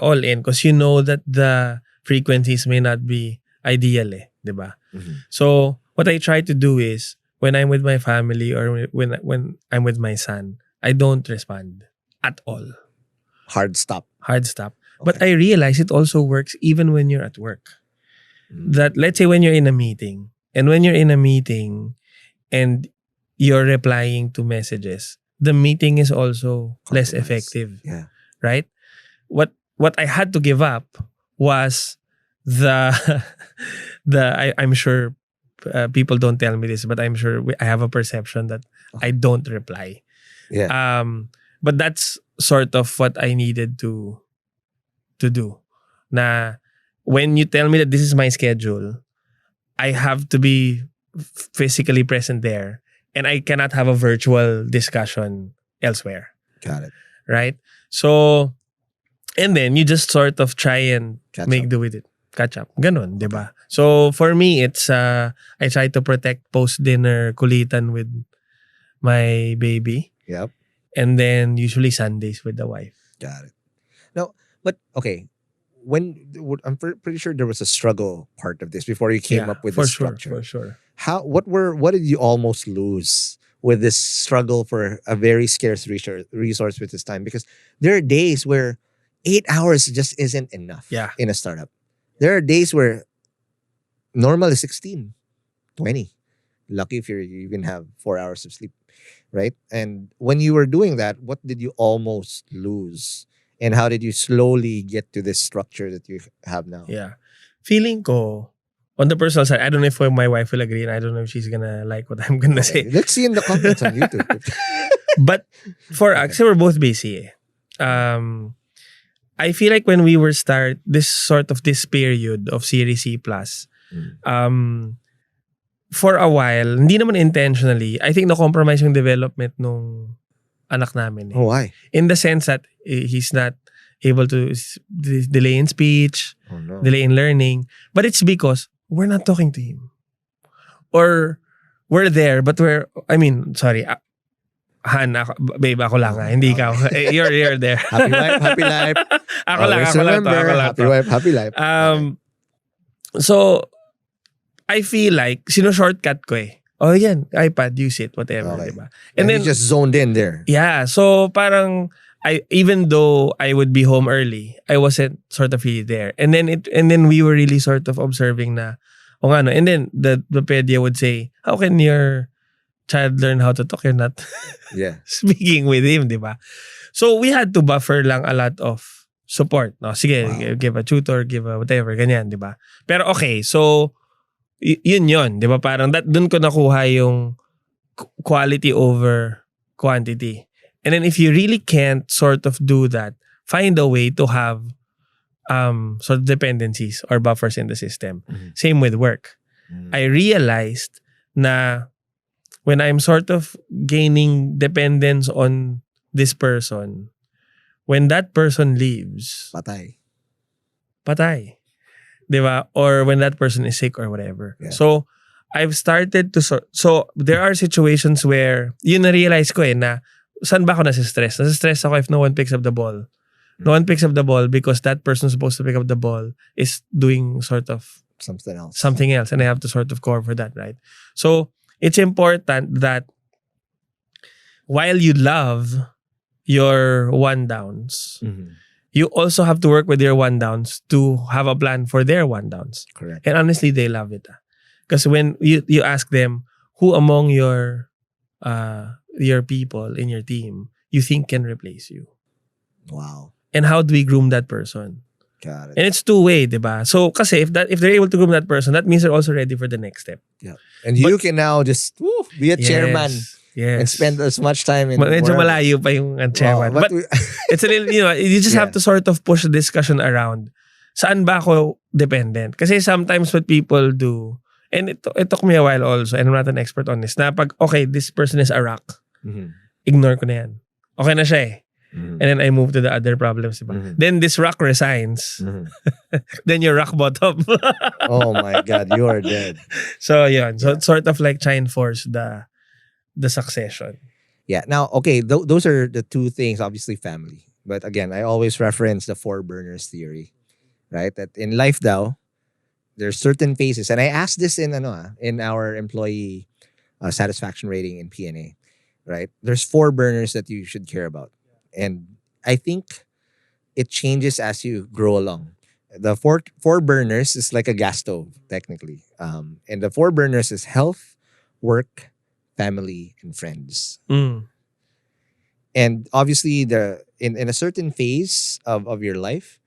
All in. Because you know that the frequencies may not be ideal diba? So, what I try to do is, when I'm with my family or when I'm with my son, I don't respond at all. Hard stop. Okay. But I realize it also works even when you're at work. That, let's say when you're in a meeting, and you're replying to messages, the meeting is also less effective. Yeah. Right? What I had to give up was I'm sure people don't tell me this, but I'm sure I have a perception that I don't reply. Yeah. But that's sort of what I needed to do. Na when you tell me that this is my schedule, I have to be physically present there, and I cannot have a virtual discussion elsewhere. Got it. Right? So, and then you just sort of try and make do with it. Catch up. Ganon, diba? So, for me, it's, I try to protect post-dinner kulitan with my baby. Yep. And then, usually Sundays with the wife. Got it. No, but, okay. I'm pretty sure there was a struggle part of this before you came up with this structure. For sure. What did you almost lose with this struggle for a very scarce resource with this time? Because there are days where 8 hours just isn't enough in a startup. There are days where normal is 16, 20. Lucky if you even have 4 hours of sleep, right? And when you were doing that, what did you almost lose? And how did you slowly get to this structure that you have now? Yeah. Feeling ko, on the personal side, I don't know if my wife will agree, and I don't know if she's gonna like what I'm gonna say. Let's see in the comments on YouTube. But for us, we're both busy. I feel like when we were this period of Series C+, for a while, hindi naman intentionally, I think na-compromise yung development nung anak namin. Oh, why? In the sense that he's not able to delay in speech, delay in learning. But it's because we're not talking to him. Or we're there, but sorry, Han, babe, ako lang hindi ikaw. You're there. Happy wife, happy life. Ako lang happy wife, happy life. So, I feel like, shortcut ko Oh, yan, iPad, use it, whatever, diba? And then, you just zoned in there. Yeah, so parang, even though I would be home early, I wasn't sort of really there. And then we were really sort of observing na, and then the pedia would say, how can your child learn how to talk? You're not speaking with him, diba? So we had to buffer lang a lot of support. No? Sige, give a tutor, give a whatever, ganyan, diba? Pero okay, so yun, diba? Parang dun ko nakuha yung quality over quantity. And then if you really can't sort of do that, find a way to have sort of dependencies or buffers in the system. Mm-hmm. Same with work. Mm-hmm. I realized na when I'm sort of gaining dependence on this person, when that person leaves, patay. Diba? Or when that person is sick or whatever. Yeah. So, I've started to so there are situations where yun na-realize ko na saan ba ako nasistress? Nasistress ako if no one picks up the ball. No one picks up the ball because that person supposed to pick up the ball is doing sort of something else, and I have to sort of cover for that, right? So it's important that while you love your one downs, you also have to work with your one downs to have a plan for their one downs. Correct. And honestly, they love it. Because when you ask them, who among your people in your team you think can replace you? Wow. And how do we groom that person? Got it. And it's two-way, diba? So, kasi if they're able to groom that person, that means they're also ready for the next step. Yeah. And you can now just be a chairman. Yes. And spend as much time in Medyo malayo pa yung chairman. Wow, but it's a little, you just have to sort of push the discussion around. Saan ba ako dependent? Kasi sometimes what people do, and it took me a while also, and I'm not an expert on this, na pag, okay, this person is a rock, ignore ko na yan. Okay na siya eh. And then I move to the other problems. Then this rock resigns. Then you're rock bottom. Oh my God, you are dead. So yun. So it's sort of like try and force the succession. Yeah. Now, okay, those are the two things, obviously family. But again, I always reference the 4 burners theory, right? That in life daw, there's certain phases. And I asked this in our employee satisfaction rating in PNA, right? There's 4 burners that you should care about. And I think it changes as you grow along. The four burners is like a gas stove, technically. And the 4 burners is health, work, family, and friends. And obviously, in a certain phase of your life,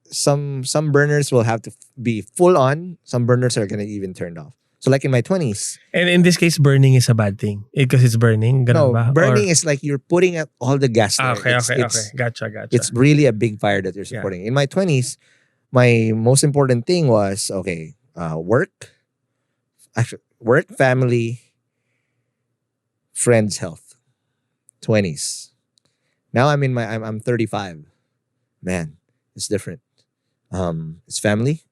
some burners will have to be full on. Some burners are gonna even turn off. So like in my 20s. And in this case, burning is a bad thing. Because it's burning? No, ba? burning is like you're putting out all the gas there. Okay. Gotcha. It's really a big fire that you're supporting. In my 20s, my most important thing was, work, family, friends, health. 20s. Now I'm 35. Man, it's different. It's family.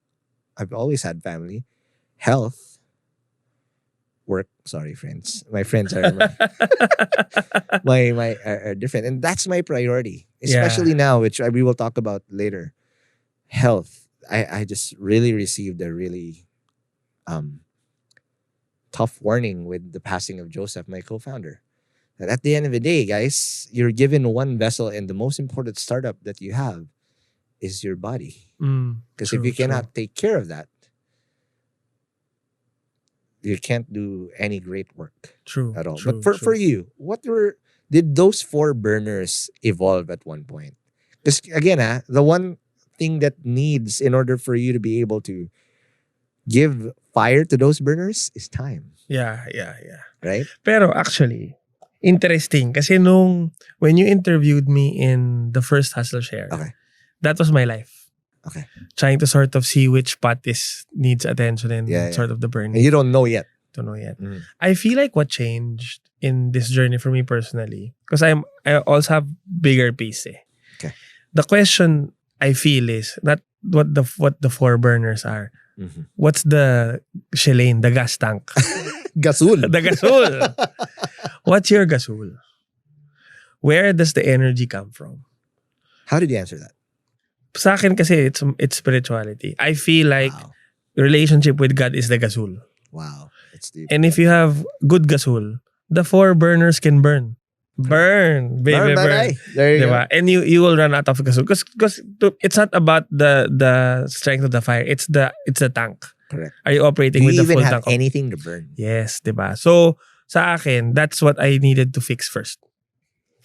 I've always had family. Health. Work. Sorry, friends. My friends are are different, and that's my priority, especially now, which we will talk about later. Health. I just really received a really tough warning with the passing of Joseph, my co-founder. That at the end of the day, guys, you're given one vessel, and the most important startup that you have is your body. Because if you cannot take care of that, you can't do any great work at all. But for you, did those 4 burners evolve at one point? Because again, the one thing that needs in order for you to be able to give fire to those burners is time. Yeah. Right? Pero actually, interesting. Kasi when you interviewed me in the first Hustleshare, that was my life. Okay. Trying to sort of see which part needs attention and sort of the burning. And you don't know yet. I feel like what changed in this journey for me personally, because I also have bigger piece. Okay. The question I feel is not what the 4 burners are. What's the Shelane, the gas tank? Gasul. The gasul. What's your gasul? Where does the energy come from? How did you answer that? Sa akin kasi it's spirituality. I feel like relationship with God is the gasul. Wow. That's deep. And if you have good gasul, the 4 burners can burn. Burn, baby, burn. There you go. And you will run out of gasul because it's not about the strength of the fire. It's the tank. Correct. Are you operating with the full tank? Do you even have anything to burn? Yes, diba? So sa akin, that's what I needed to fix first.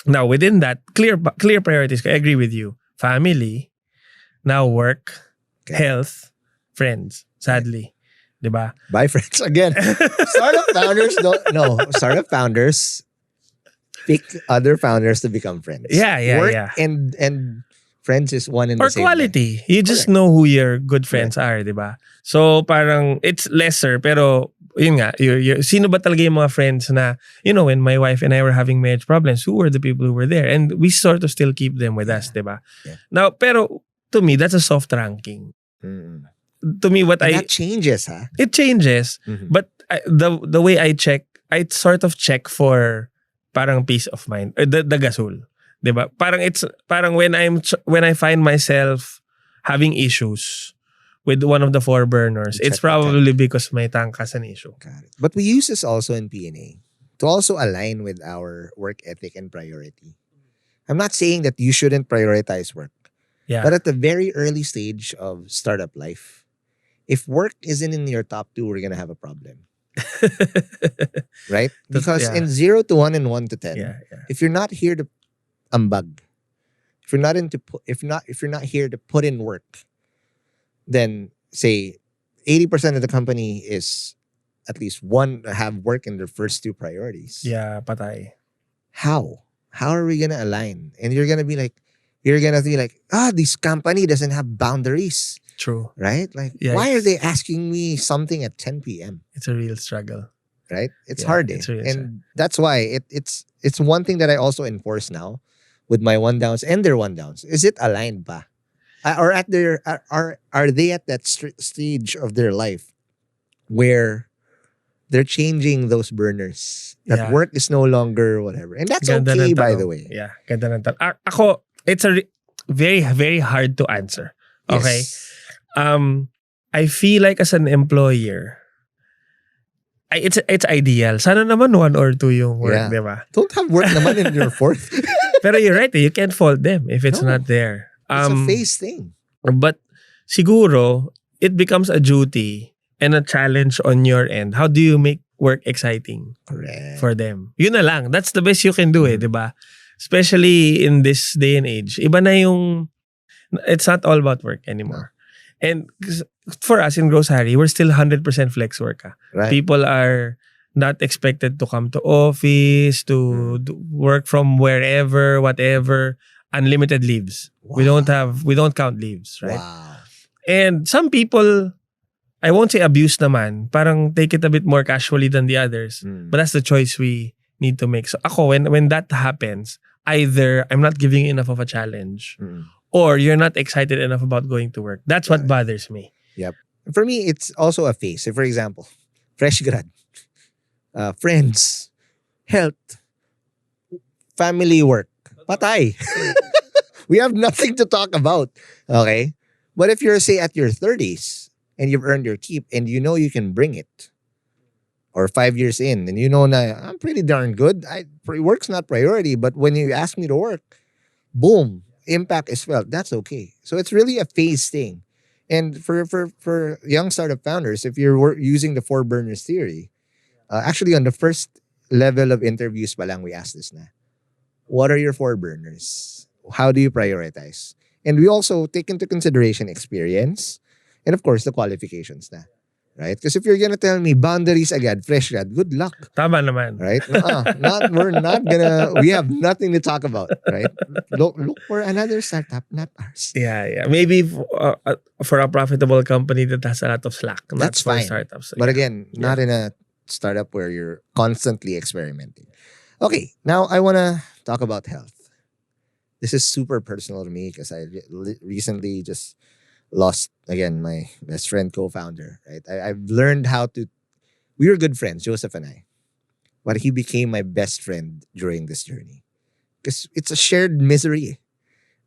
Now within that, clear priorities. I agree with you. Family, now work, health, friends. Sadly, diba? Bye, friends. Again, startup founders pick other founders to become friends. Work and friends is one in the same. Or quality. Thing. You just know who your good friends are, diba? So parang it's lesser, pero yun nga, sino ba talaga yung mga friends na, when my wife and I were having marriage problems, who were the people who were there? And we sort of still keep them with us, diba? Yeah. Now, pero to me, that's a soft ranking. to me, that changes, huh? It changes. Mhm. But the way I check, I sort of check for parang peace of mind. The gasol. Diba? Parang when I find myself having issues with one of the four burners, You it's check the tank. probably because may tank has an issue. Got it. But we use this also in P&A to also align with our work ethic and priority. I'm not saying that you shouldn't prioritize work, Yeah. but at the very early stage of startup life, if work isn't in your top two, we're gonna have a problem, right? Because yeah. in 0 to 1 and 1 to 10, Yeah. if you're not here to ambag, if you're not here to put in work, then say 80% of the company is at least one have work in their first two priorities. Yeah, patay. How are we gonna align? And you're gonna be like, this company doesn't have boundaries, True. right? Like, Yeah, why are they asking me something at 10 p.m.? It's a real struggle. Right? It's Yeah, hard, it's eh? really And that's why it's one thing that I also enforce now with my one downs and their one downs. Is it aligned ba? Or at their are they at that stage of their life where they're changing those burners? That Yeah. work is no longer whatever, and that's Ganda okay, ng by tanong. the way. Yeah, ganda ng tanong. Ako, it's very, very hard to answer. Okay? Yes. I feel like as an employer, it's ideal. Sana naman 1 or 2 yung work, Yeah. di ba? Don't have work naman in your fourth. Pero you're right, you can't fault them if it's No. not there. It's a phase thing. But siguro, it becomes a duty and a challenge on your end. How do you make work exciting Correct. for them? Yun na lang. That's the best you can do, di ba? Especially in this day and age. Iba na yung, it's not all about work anymore. And for us in GrowSari, we're still 100% flex work. Right. People are not expected to come to office, to work from wherever, whatever. Unlimited leaves. Wow. We don't count leaves, right? Wow. And some people, I won't say abuse naman, parang take it a bit more casually than the others. But that's the choice we need to make. So ako, when that happens, either I'm not giving you enough of a challenge, or you're not excited enough about going to work. That's what bothers me. Yep. For me, it's also a phase. So for example, fresh grad, friends, health, family, work, patay. We have nothing to talk about. Okay? But if you're, say, at your 30s and you've earned your keep and you know you can bring it, or 5 years in and you know na I'm pretty darn good, work's not priority, but when you ask me to work, boom, impact is felt. That's okay. So it's really a phase thing. And for young startup founders, if you're using the 4 burners theory, actually on the first level of interviews pa lang, we ask this na. What are your 4 burners? How do you prioritize? And we also take into consideration experience and of course the qualifications na. Right? Because if you're gonna tell me boundaries agad, fresh grad, good luck. Tama naman. Right? We have nothing to talk about. Right? Look for another startup, not ours. Yeah. Maybe for a profitable company that has a lot of slack. That's for fine. Startups. But again, not in a startup where you're constantly experimenting. Okay, now I want to talk about health. This is super personal to me because I recently just lost, again, my best friend, co-founder, right? I've learned how to, we were good friends, Joseph and I, but he became my best friend during this journey because it's a shared misery,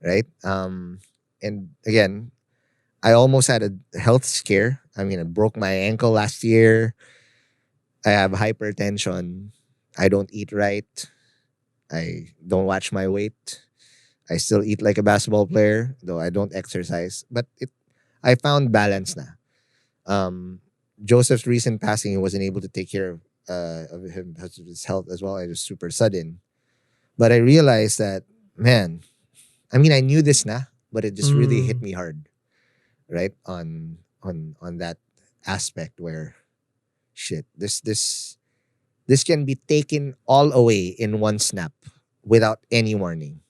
right? And again, I almost had a health scare. I mean, I broke my ankle last year. I have hypertension. I don't eat right. I don't watch my weight. I still eat like a basketball player, though I don't exercise. But I found balance na. Joseph's recent passing, he wasn't able to take care of his health as well. It was super sudden. But I realized that, man, I mean, I knew this na, but it just really hit me hard, right? On that aspect where, shit, this can be taken all away in one snap without any warning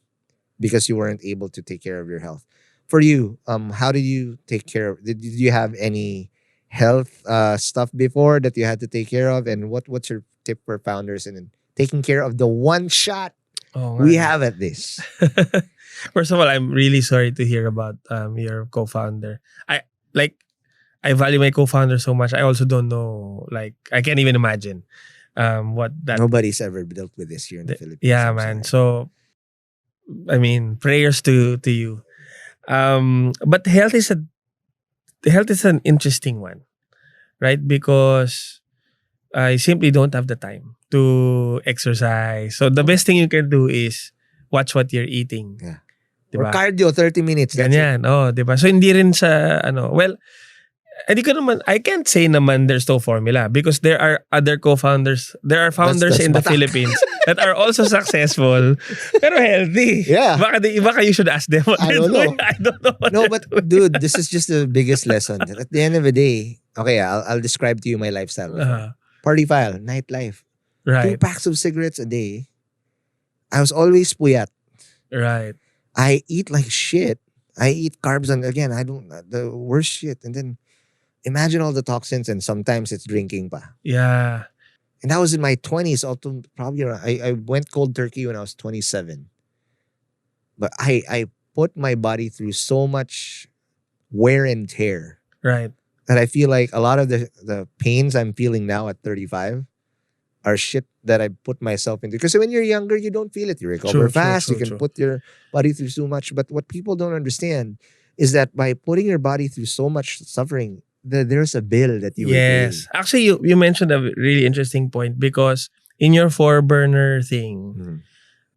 because you weren't able to take care of your health. For you, how did you take care of? Did you have any health stuff before that you had to take care of? And what's your tip for founders in taking care of the one shot we have at this? First of all, I'm really sorry to hear about your co-founder. I value my co-founder so much. I also don't know, like, I can't even imagine what that. Nobody's ever dealt with this here in the Philippines. Yeah, I'm man. sorry. So, I mean, prayers to you. But health is an interesting one, right? Because I simply don't have the time to exercise. So the best thing you can do is watch what you're eating. Yeah. Or Diba? cardio, 30 minutes. That's it. Ganyan. Oh, diba? So hindi rin sa well, I can't say naman there's no formula because there are other co-founders, there are founders That's in the batak. Philippines that are also successful pero healthy. Yeah. Baka you should ask them what I they're don't know. doing. I don't know. No, but dude, this is just the biggest lesson. At the end of the day, okay, I'll describe to you my lifestyle. Party file, nightlife. 2 right. packs of cigarettes a day. I was always puyat. Right. I eat like shit. I eat carbs and again, I don't the worst shit. And then imagine all the toxins and sometimes it's drinking pa. Yeah. And that was in my 20s. Probably around, I went cold turkey when I was 27. But I put my body through so much wear and tear. Right. That I feel like a lot of the pains I'm feeling now at 35 are shit that I put myself into. Because when you're younger, you don't feel it. You recover fast. You can put your body through so much. But what people don't understand is that by putting your body through so much suffering, there's a bill that you will pay. Actually, you mentioned a really interesting point because in your 4-burner thing,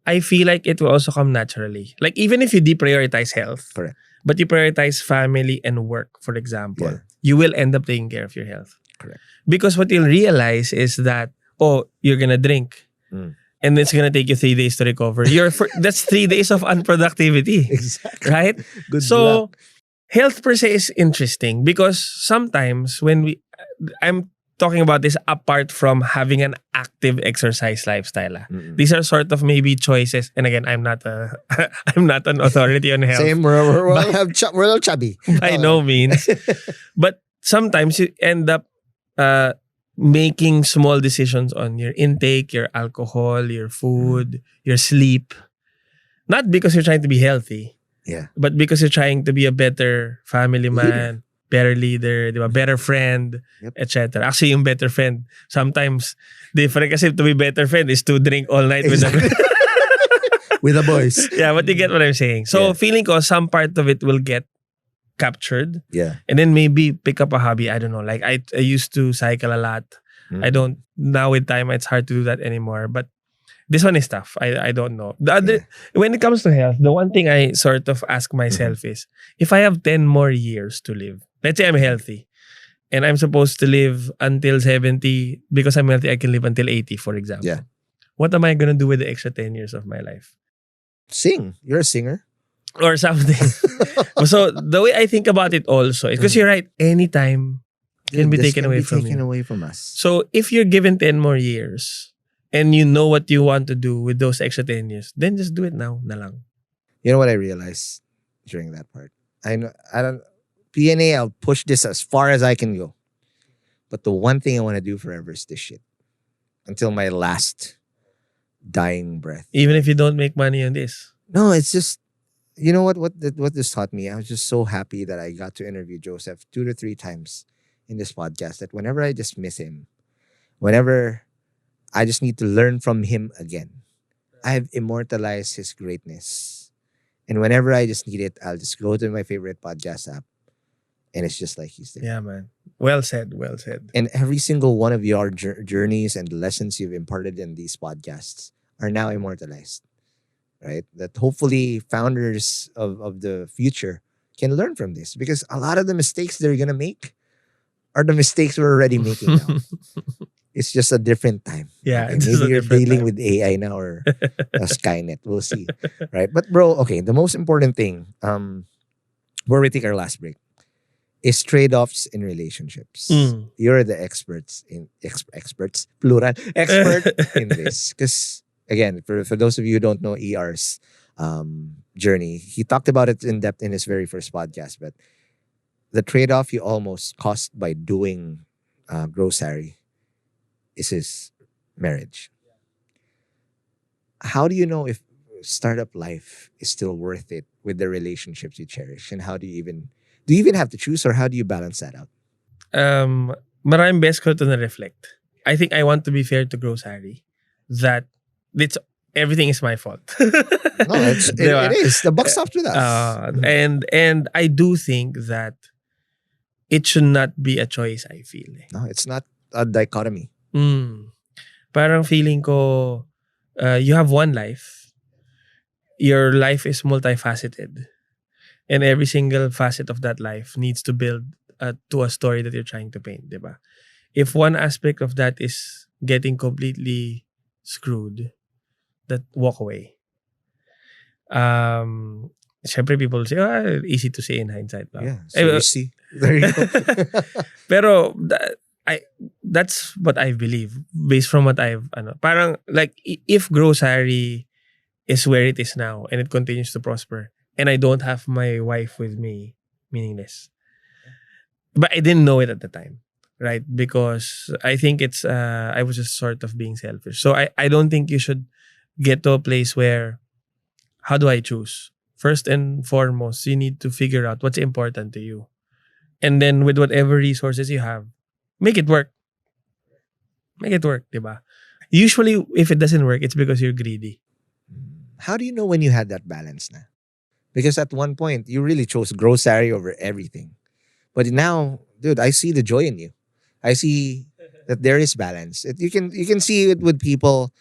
I feel like it will also come naturally. Like even if you deprioritize health, correct, but you prioritize family and work, for example, you will end up taking care of your health. Correct. Because what you'll realize is that, you're gonna drink. And it's gonna take you 3 days to recover. That's 3 days of unproductivity. Exactly. Right? Good so luck. Health per se is interesting because sometimes I'm talking about this apart from having an active exercise lifestyle. These are sort of maybe choices. And again, I'm not an authority on health. Same, we're a little chubby. By no means. But sometimes you end up making small decisions on your intake, your alcohol, your food, your sleep. Not because you're trying to be healthy. Yeah. But because you're trying to be a better family man, better leader, di ba? Better friend, etc. Actually, yung better friend, sometimes different kasi to be better friend is to drink all night with the boys. Yeah, but you get what I'm saying. So feeling ko some part of it will get captured. Yeah. And then maybe pick up a hobby. I don't know. Like I used to cycle a lot. I don't, now with time, it's hard to do that anymore. But this one is tough. I don't know. The other, when it comes to health, the one thing I sort of ask myself is, if I have 10 more years to live, let's say I'm healthy, and I'm supposed to live until 70, because I'm healthy, I can live until 80, for example. Yeah. What am I going to do with the extra 10 years of my life? Sing. You're a singer. Or something. So the way I think about it also is, because you're right, anytime can be taken away from us. So if you're given 10 more years, and you know what you want to do with those extra 10 years, then just do it now na lang. You know what I realized during that part? I don't PNA, I'll push this as far as I can go. But the one thing I want to do forever is this shit. Until my last dying breath. Even if you don't make money on this. No, it's just, you know what this taught me? I was just so happy that I got to interview Joseph 2 to 3 times in this podcast, that whenever I just miss him, whenever I just need to learn from him again, I've immortalized his greatness. And whenever I just need it, I'll just go to my favorite podcast app, and it's just like he's there. Yeah, man. Well said, well said. And every single one of your journeys and lessons you've imparted in these podcasts are now immortalized, right? That hopefully founders of the future can learn from this, because a lot of the mistakes they're going to make are the mistakes we're already making now. It's just a different time. Yeah. Okay? Maybe you're dealing with AI now or Skynet. We'll see. Right? But bro, okay, the most important thing, before we take our last break, is trade-offs in relationships. You're the experts in plural, expert in this. Because again, for those of you who don't know ER's journey, he talked about it in depth in his very first podcast. But the trade-off you almost cost by doing GrowSari is his marriage. How do you know if startup life is still worth it with the relationships you cherish? And how do you even have to choose, or how do you balance that out? Maraming best ko to na-reflect. I think I want to be fair to GrowSari that it's everything is my fault. No, it Diba? is. The buck stops with us. And I do think that it should not be a choice, I feel. No, it's not a dichotomy. Parang feeling ko, you have one life. Your life is multifaceted. And every single facet of that life needs to build to a story that you're trying to paint, diba? If one aspect of that is getting completely screwed, that walk away. Syempre people say, easy to say in hindsight. Yeah, so you see. There you go. Pero that's what I believe based from what I've parang like if GrowSari is where it is now and it continues to prosper and I don't have my wife with me, meaningless. But I didn't know it at the time, right? Because I think it's I was just sort of being selfish. So I don't think you should get to a place where how do I choose? First and foremost, you need to figure out what's important to you. And then with whatever resources you have, make it work. Make it work, diba? Usually, if it doesn't work, it's because you're greedy. How do you know when you had that balance na? Because at one point, you really chose GrowSari over everything. But now, dude, I see the joy in you. I see that there is balance. You can see it with people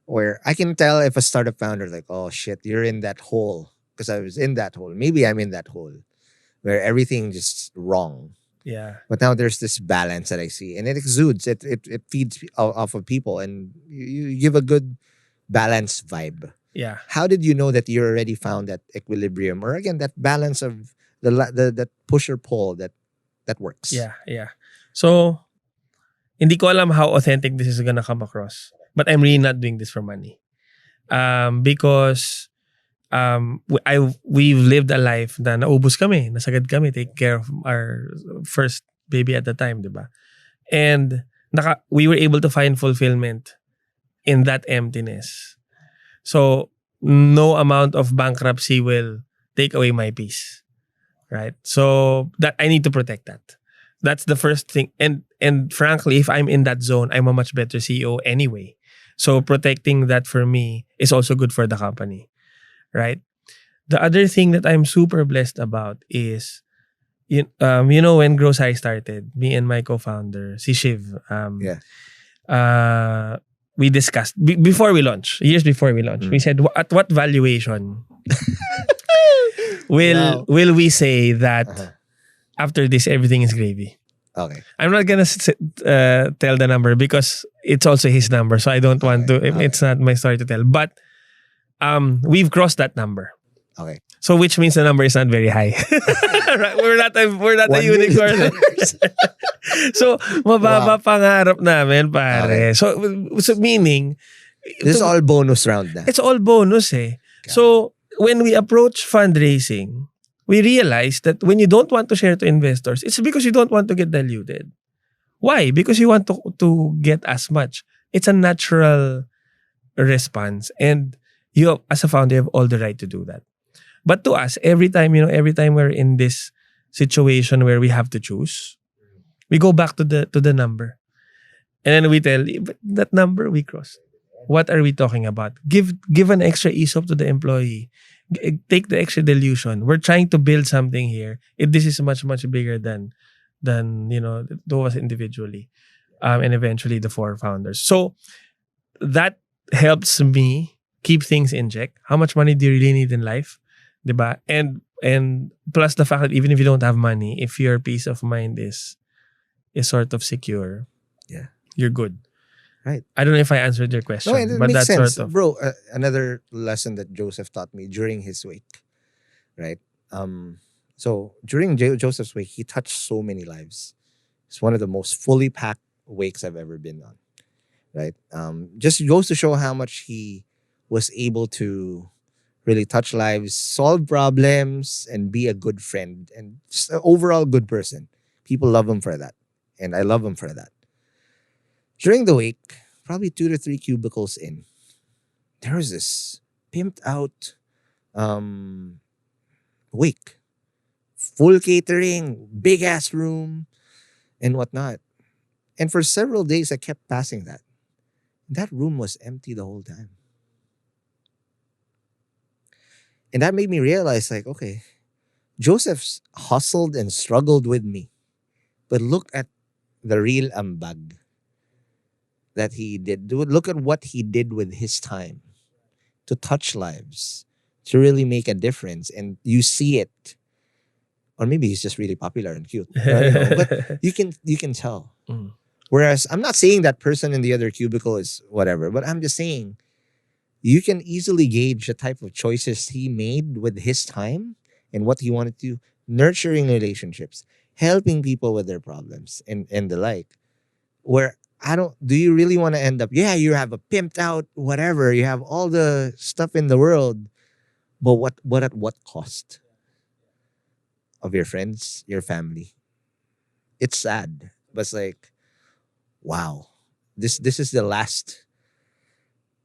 where I can tell if a startup founder like, oh shit, you're in that hole. Because I was in that hole. Maybe I'm in that hole where everything just wrong. Yeah. But now there's this balance that I see, and it exudes. It feeds off of people, and you give a good balanced vibe. Yeah. How did you know that you already found that equilibrium, or again that balance of the that push or pull that works? Yeah. So, hindi ko alam how authentic this is gonna come across, but I'm really not doing this for money, because we've lived a life na naubos kami, nasagad kami, take care of our first baby at the time, diba? And we were able to find fulfillment in that emptiness. So no amount of bankruptcy will take away my peace, right? So that I need to protect that. That's the first thing. And frankly, if I'm in that zone, I'm a much better CEO anyway. So protecting that for me is also good for the company. Right. The other thing that I'm super blessed about is, when GrowSari started, me and my co-founder, si Shiv, we discussed before we launch, years before we launch, we said, at what valuation will we say that after this everything is gravy? Okay. I'm not gonna tell the number because it's also his number, so I don't want to. It's not my story to tell, but we've crossed that number. Okay. So which means the number is not very high. we're not a unicorn. So mababa pangarap namin, pare. Okay. So meaning this is all bonus round na. It's all bonus eh. Okay. So when we approach fundraising, we realize that when you don't want to share to investors, it's because you don't want to get diluted. Why? Because you want to get as much. It's a natural response, and you as a founder have all the right to do that. But to us, every time we're in this situation where we have to choose, we go back to the number. And then we tell, that number we crossed. What are we talking about? Give an extra ESOP to the employee. Take the extra dilution. We're trying to build something here. This is much, much bigger than those individually. And eventually the 4 founders. So that helps me keep things in check. How much money do you really need in life? Diba? And plus the fact that even if you don't have money, if your peace of mind is sort of secure, you're good. Right. I don't know if I answered your question, no, but that's sense. sort of... Bro, another lesson that Joseph taught me during his wake, right? So during Joseph's wake, he touched so many lives. It's one of the most fully packed wakes I've ever been on, right? Just goes to show how much he was able to really touch lives, solve problems, and be a good friend, and just an overall good person. People love him for that, and I love him for that. During the wake, probably 2 to 3 cubicles in, there was this pimped out wake. Full catering, big ass room. and whatnot. And for several days, I kept passing that. That room was empty the whole time. And that made me realize, like, okay, Joseph's hustled and struggled with me. But look at the real ambag that he did. Look at what he did with his time to touch lives, to really make a difference. And you see it. Or maybe he's just really popular and cute. I don't know. But you can tell. Mm. Whereas I'm not saying that person in the other cubicle is whatever, but I'm just saying you can easily gauge the type of choices he made with his time and what he wanted to, nurturing relationships, helping people with their problems and the like. Where do you really want to end up, yeah, you have a pimped out, whatever, you have all the stuff in the world, but what at what cost? Of your friends, your family. It's sad. But it's like, wow. This is the last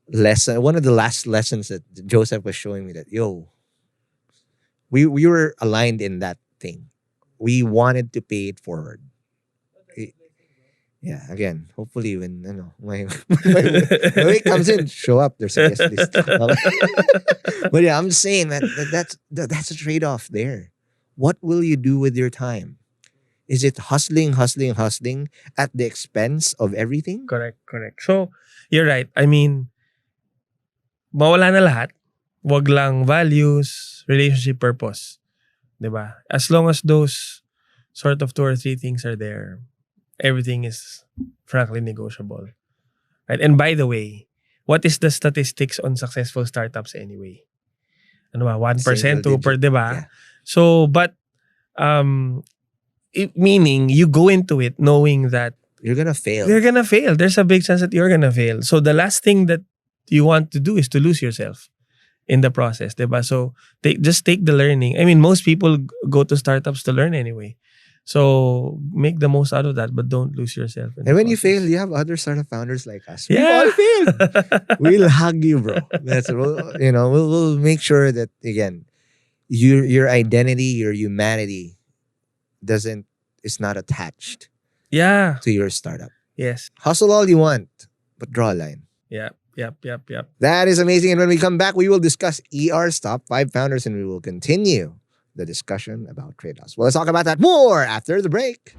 lesson, one of the last lessons that Joseph was showing me, that we were aligned in that thing. We wanted to pay it forward. Yeah, again, hopefully when my weight comes in, show up. There's a guest list. But yeah, I'm just saying that's a trade-off there. What will you do with your time? Is it hustling at the expense of everything? Correct. So, you're right. I mean, mawala na lahat. Wag lang values, relationship, purpose. Diba? As long as those sort of 2 or 3 things are there, everything is frankly negotiable. Right? And by the way, what is the statistics on successful startups anyway? Ano ba? 1%, 2%, diba? Yeah. So, but meaning you go into it knowing that you're gonna fail. There's a big chance that you're gonna fail. So the last thing that you want to do is to lose yourself in the process, diba? So just take the learning. I mean, most people go to startups to learn anyway. So make the most out of that, but don't lose yourself. And when you fail, you have other startup founders like us. Yeah. We all failed. We'll hug you, bro. We'll make sure that, again, your identity, your humanity is not attached to your startup. Yes. Hustle all you want, but draw a line. Yep. That is amazing. And when we come back, we will discuss ER's top 5 founders, and we will continue the discussion about trade-offs. Well, let's talk about that more after the break.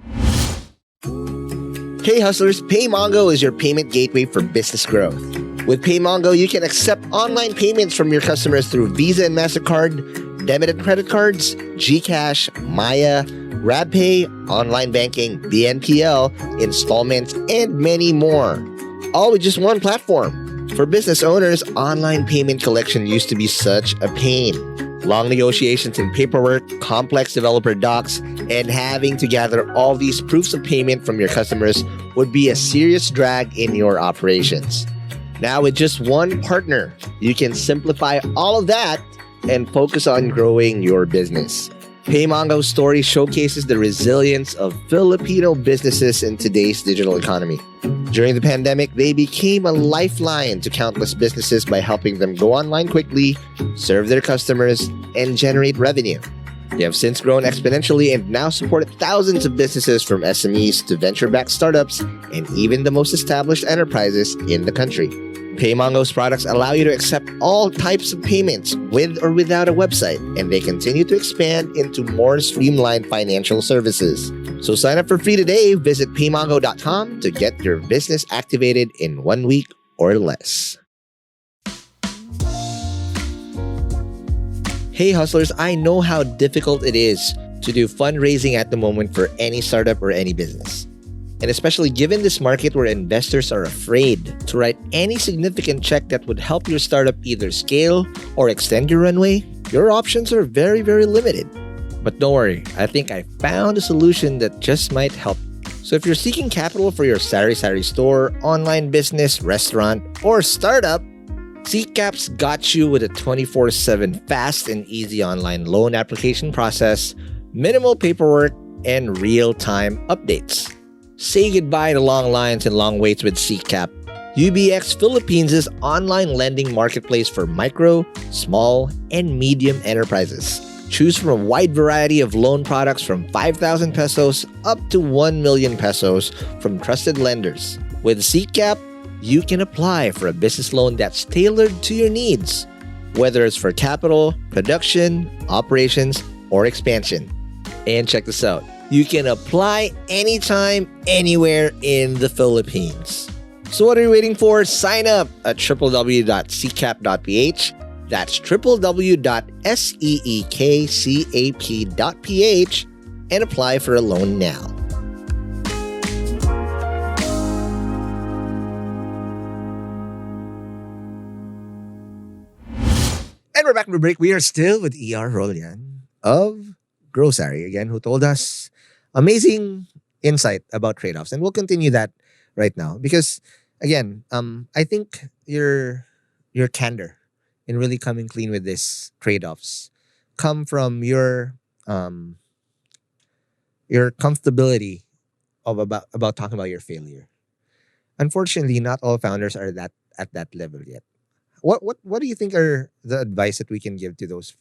Hey hustlers, PayMongo is your payment gateway for business growth. With PayMongo, you can accept online payments from your customers through Visa and MasterCard, debit and credit cards, GCash, Maya, RabPay, online banking, BNPL, installments, and many more. All with just one platform. For business owners, online payment collection used to be such a pain. Long negotiations and paperwork, complex developer docs, and having to gather all these proofs of payment from your customers would be a serious drag in your operations. Now with just one partner, you can simplify all of that and focus on growing your business. PayMongo's story showcases the resilience of Filipino businesses in today's digital economy. During the pandemic, they became a lifeline to countless businesses by helping them go online quickly, serve their customers, and generate revenue. They have since grown exponentially and now supported thousands of businesses from SMEs to venture-backed startups and even the most established enterprises in the country. PayMongo's products allow you to accept all types of payments with or without a website, and they continue to expand into more streamlined financial services. So sign up for free today. Visit paymongo.com to get your business activated in 1 week or less. Hey hustlers, I know how difficult it is to do fundraising at the moment for any startup or any business. And especially given this market where investors are afraid to write any significant check that would help your startup either scale or extend your runway, your options are very, very limited. But don't worry, I think I found a solution that just might help. So if you're seeking capital for your Sari store, online business, restaurant, or startup, SeekCap's got you with a 24/7 fast and easy online loan application process, minimal paperwork, and real-time updates. Say goodbye to long lines and long waits with SeekCap. UBX Philippines' online lending marketplace for micro, small, and medium enterprises. Choose from a wide variety of loan products from 5,000 pesos up to 1 million pesos from trusted lenders. With SeekCap, you can apply for a business loan that's tailored to your needs, whether it's for capital, production, operations, or expansion. And check this out. You can apply anytime, anywhere in the Philippines. So what are you waiting for? Sign up at www.seekcap.ph. That's www.seekcap.ph and apply for a loan now. And we're back from the break. We are still with ER Rollan of GrowSari, again, who told us amazing insight about trade-offs. And we'll continue that right now. Because, again, I think your candor in really coming clean with this trade-offs come from your comfortability of about talking about your failure. Unfortunately, not all founders are at that level yet. What do you think are the advice that we can give to those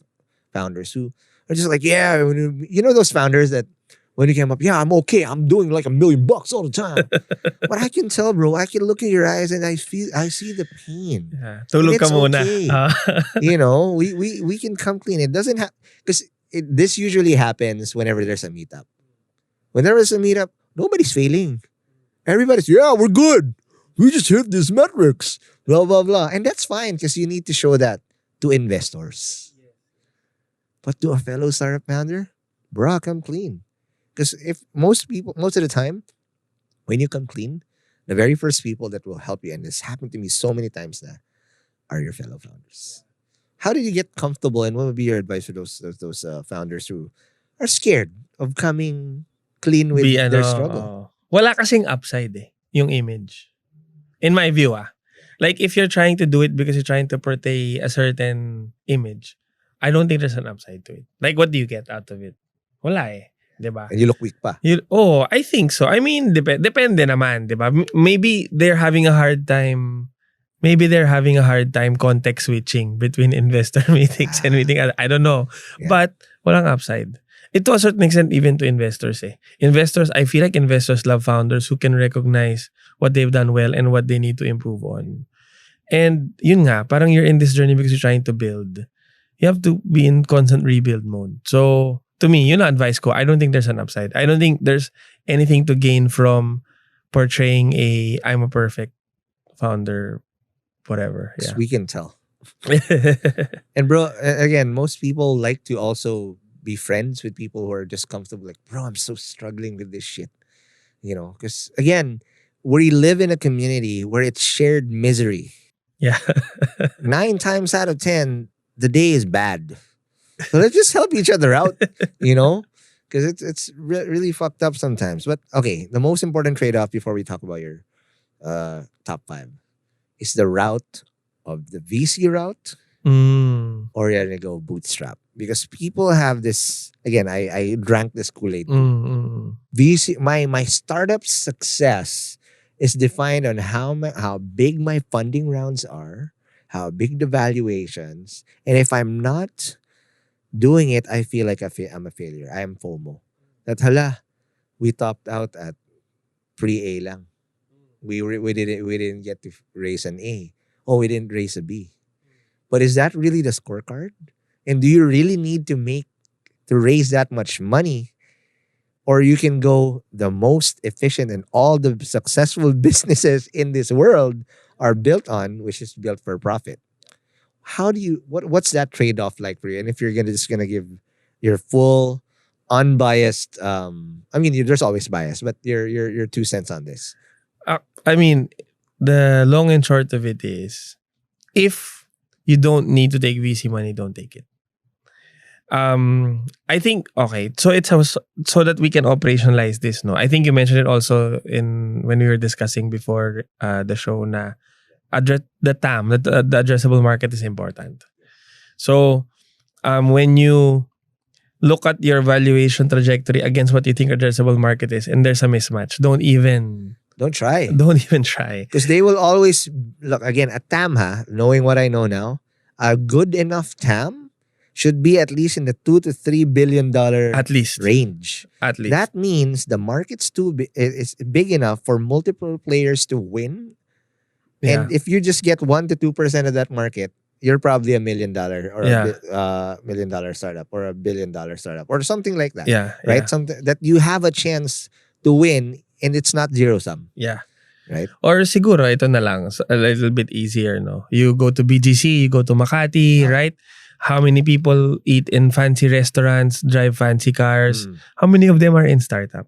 founders who are just like, yeah, those founders that when you came up, yeah, I'm okay, I'm doing like $1 million all the time. But I can tell, bro, I can look in your eyes and I see the pain. Yeah. Tulog ka muna. Okay. We can come clean. It doesn't have, because this usually happens whenever there's a meetup. Whenever there's a meetup, nobody's failing. Everybody's, yeah, we're good. We just hit these metrics. Blah, blah, blah. And that's fine because you need to show that to investors. But to a fellow startup founder, bro, come clean. Because if most of the time, when you come clean, the very first people that will help you, and this happened to me so many times now, are your fellow founders. How did you get comfortable, and what would be your advice for those founders who are scared of coming clean with their struggle? Wala kasing upside yung image. In my view, like if you're trying to do it because you're trying to portray a certain image, I don't think there's an upside to it. Like what do you get out of it? Wala diba? And you look weak pa. I think so. I mean, depende naman, diba? Maybe they're having a hard time context switching between investor meetings and meeting. I don't know. Yeah. But walang upside. It to a certain extent even to investors. Investors, I feel like investors love founders who can recognize what they've done well and what they need to improve on. And yun nga, parang you're in this journey because you're trying to build. You have to be in constant rebuild mode. So, to me, yun ang advice ko. I don't think there's an upside. I don't think there's anything to gain from portraying I'm a perfect founder, whatever. Yeah. We can tell. And bro, again, most people like to also be friends with people who are just comfortable. Like, bro, I'm so struggling with this shit. Because again, we live in a community where it's shared misery. Yeah. 9 times out of 10, the day is bad. So let's just help each other out, because it's really fucked up sometimes. But okay, the most important trade-off before we talk about your top 5 is the route of the VC route or you're gonna go bootstrap. Because people have this, again, I drank this Kool-Aid. VC, my startup success is defined on how big my funding rounds are, how big the valuations, and if I'm not doing it, I feel like I'm a failure. I am FOMO. That we topped out at pre-A lang. We didn't get to raise an A. Oh, we didn't raise a B. But is that really the scorecard? And do you really need to raise that much money? Or you can go the most efficient, and all the successful businesses in this world are built on, which is built for profit. How do you what's that trade-off like for you? And if you're just gonna give your full unbiased there's always bias, but your 2 cents on this. I mean, the long and short of it is, if you don't need to take VC money, don't take it. I think, okay, so it's so that we can operationalize this, no? I think you mentioned it also when we were discussing before the show na the TAM, the addressable market is important. So, when you look at your valuation trajectory against what you think addressable market is, and there's a mismatch, don't even try. Because they will always, look, again, a TAM, knowing what I know now, a good enough TAM should be at least in the $2 to $3 billion At least. range. At least. That means the market's is big enough for multiple players to win. Yeah. And if you just get 1 to 2% of that market, you're probably $1 million or $1 million startup or $1 billion startup or something like that. Yeah. Right? Yeah. Something that you have a chance to win and it's not zero sum. Yeah. Right? Or siguro, ito na lang, a little bit easier, no? You go to BGC, you go to Makati, right? How many people eat in fancy restaurants, drive fancy cars? How many of them are in startup?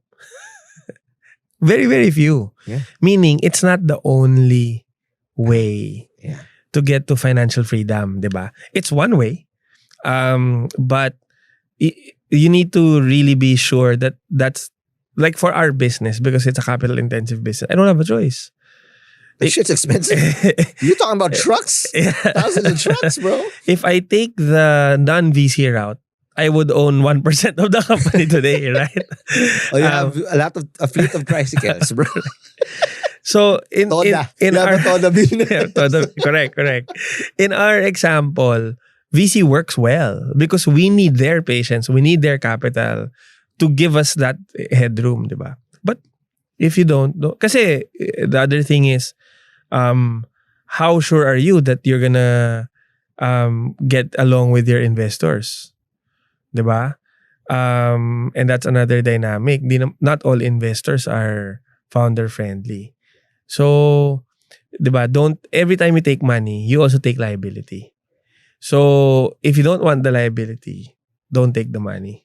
Very, very few. Yeah. Meaning, it's not the only way to get to financial freedom, diba? It's one way. But you need to really be sure that that's like for our business, because it's a capital intensive business. I don't have a choice. That shit's expensive. You're talking about trucks? Thousands of trucks, bro. If I take the non-VC route, I would own 1% of the company today, right? Oh, you have a fleet of tricycles, bro. So in our Toda business. correct. In our example, VC works well because we need their patience, we need their capital to give us that headroom, diba? But if you don't, kasi the other thing is, how sure are you that you're gonna get along with your investors, diba? And that's another dynamic. Not all investors are founder friendly. So, diba? Don't every time you take money, you also take liability. So if you don't want the liability, don't take the money.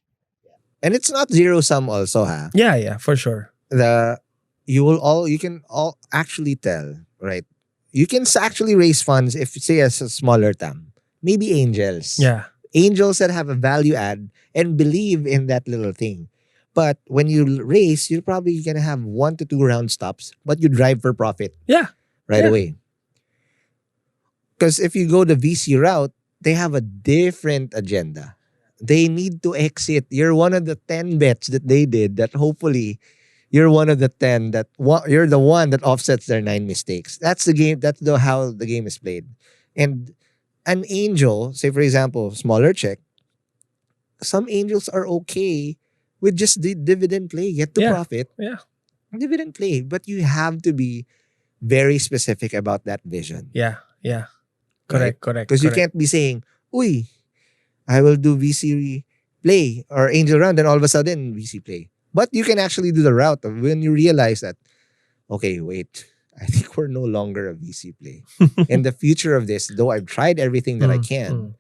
And it's not zero sum also, ha? Yeah, for sure. You can all actually tell, right? You can actually raise funds if, say, as a smaller TAM. Maybe angels. Yeah. Angels that have a value add and believe in that little thing. But when you raise, you're probably going to have 1 to 2 round stops, but you drive for profit. Yeah. Right away. Because if you go the VC route, they have a different agenda. They need to exit. You're one of the 10 bets that they did that hopefully you're one of the 10 that you're the one that offsets their 9 mistakes. That's the game. That's how the game is played. And an angel, say for example, smaller check, some angels are okay with just the dividend play, get to profit. Yeah. Dividend play. But you have to be very specific about that vision. Yeah. Correct. Because you can't be saying, uy, I will do VC play or angel round, and all of a sudden VC play. But you can actually do the route of when you realize that, okay, wait, I think we're no longer a VC play. And the future of this, though I've tried everything that I can,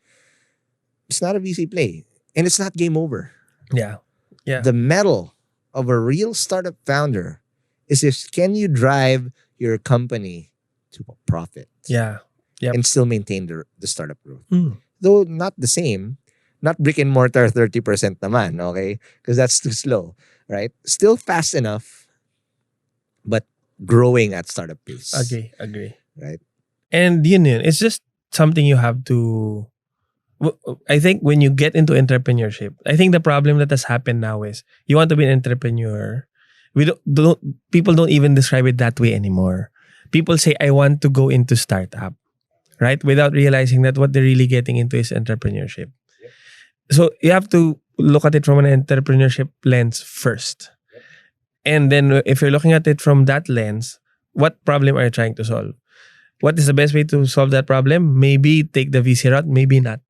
it's not a VC play. And it's not game over. Yeah. The mettle of a real startup founder is can you drive your company to a profit? Yeah. And still maintain the startup growth. Though not the same, not brick and mortar 30% naman, okay? Because that's too slow, right? Still fast enough, but growing at startup pace. Agree. Right? And it's just something you have to, I think when you get into entrepreneurship, I think the problem that has happened now is you want to be an entrepreneur. People don't even describe it that way anymore. People say, I want to go into startup. Right? Without realizing that what they're really getting into is entrepreneurship. Yep. So you have to look at it from an entrepreneurship lens first. Yep. And then if you're looking at it from that lens, what problem are you trying to solve? What is the best way to solve that problem? Maybe take the VC route, maybe not.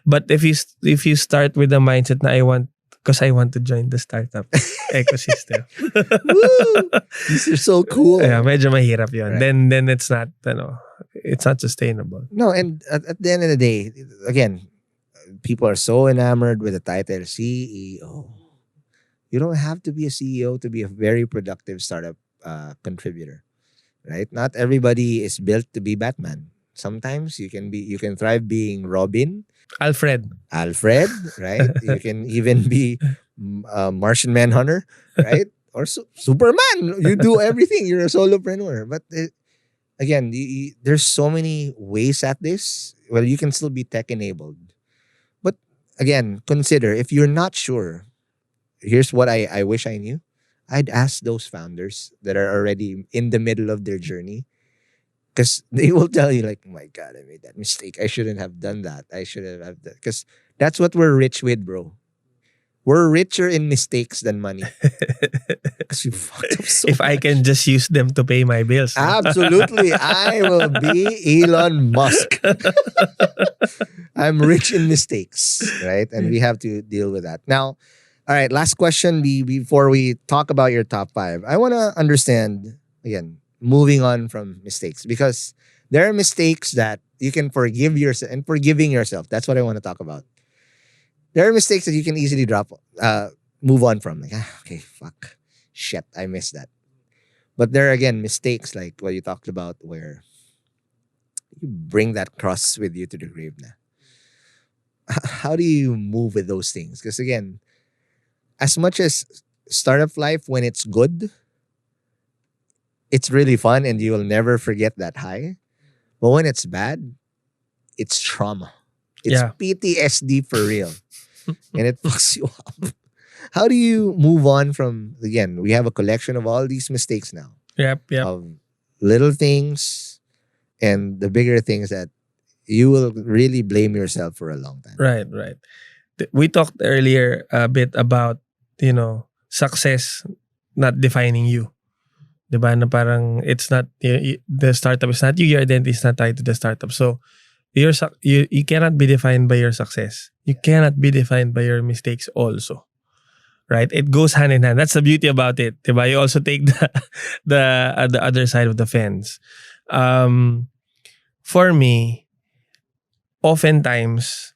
But if you start with the mindset na I want to join the startup ecosystem. Woo! These are so cool. Yeah, medyo mahirap yun. Right. Then it's not, it's not sustainable. No, and at the end of the day, again, people are so enamored with the title CEO. You don't have to be a CEO to be a very productive startup contributor, right? Not everybody is built to be Batman. Sometimes you can thrive being Robin, Alfred, right? You can even be Martian Manhunter, right? Or Superman. You do everything. You're a solopreneur. But again, there's so many ways at this. Well, you can still be tech enabled. But again, consider if you're not sure, here's what I wish I knew. I'd ask those founders that are already in the middle of their journey. Because they will tell you like, oh my God, I made that mistake. I shouldn't have done that. I should have that. Because That's what we're rich with, bro. We're richer in mistakes than money. Because you fucked up so If much. I can just use them to pay my bills. Absolutely. I will be Elon Musk. I'm rich in mistakes, right? And we have to deal with that. Now, all right, last question before we talk about your top 5. I want to understand, again, moving on from mistakes, because there are mistakes that you can forgive yourself, and forgiving yourself. That's what I want to talk about. There are mistakes that you can easily move on from. Like, okay, fuck. Shit, I missed that. But there are, again, mistakes like what you talked about where you bring that cross with you to the grave na. How do you move with those things? Because again, as much as startup life, when it's good, it's really fun and you will never forget that high. But when it's bad, it's trauma. It's PTSD for real. And it fucks you up. How do you move on from, again, we have a collection of all these mistakes now. Yep. Of little things and the bigger things that you will really blame yourself for a long time. Right. We talked earlier a bit about, success not defining you. Diba? Na parang it's not, the startup is not you, your identity is not tied to the startup. So, you cannot be defined by your success. You cannot be defined by your mistakes also. Right? It goes hand in hand. That's the beauty about it. Diba? You also take the other side of the fence. For me, oftentimes,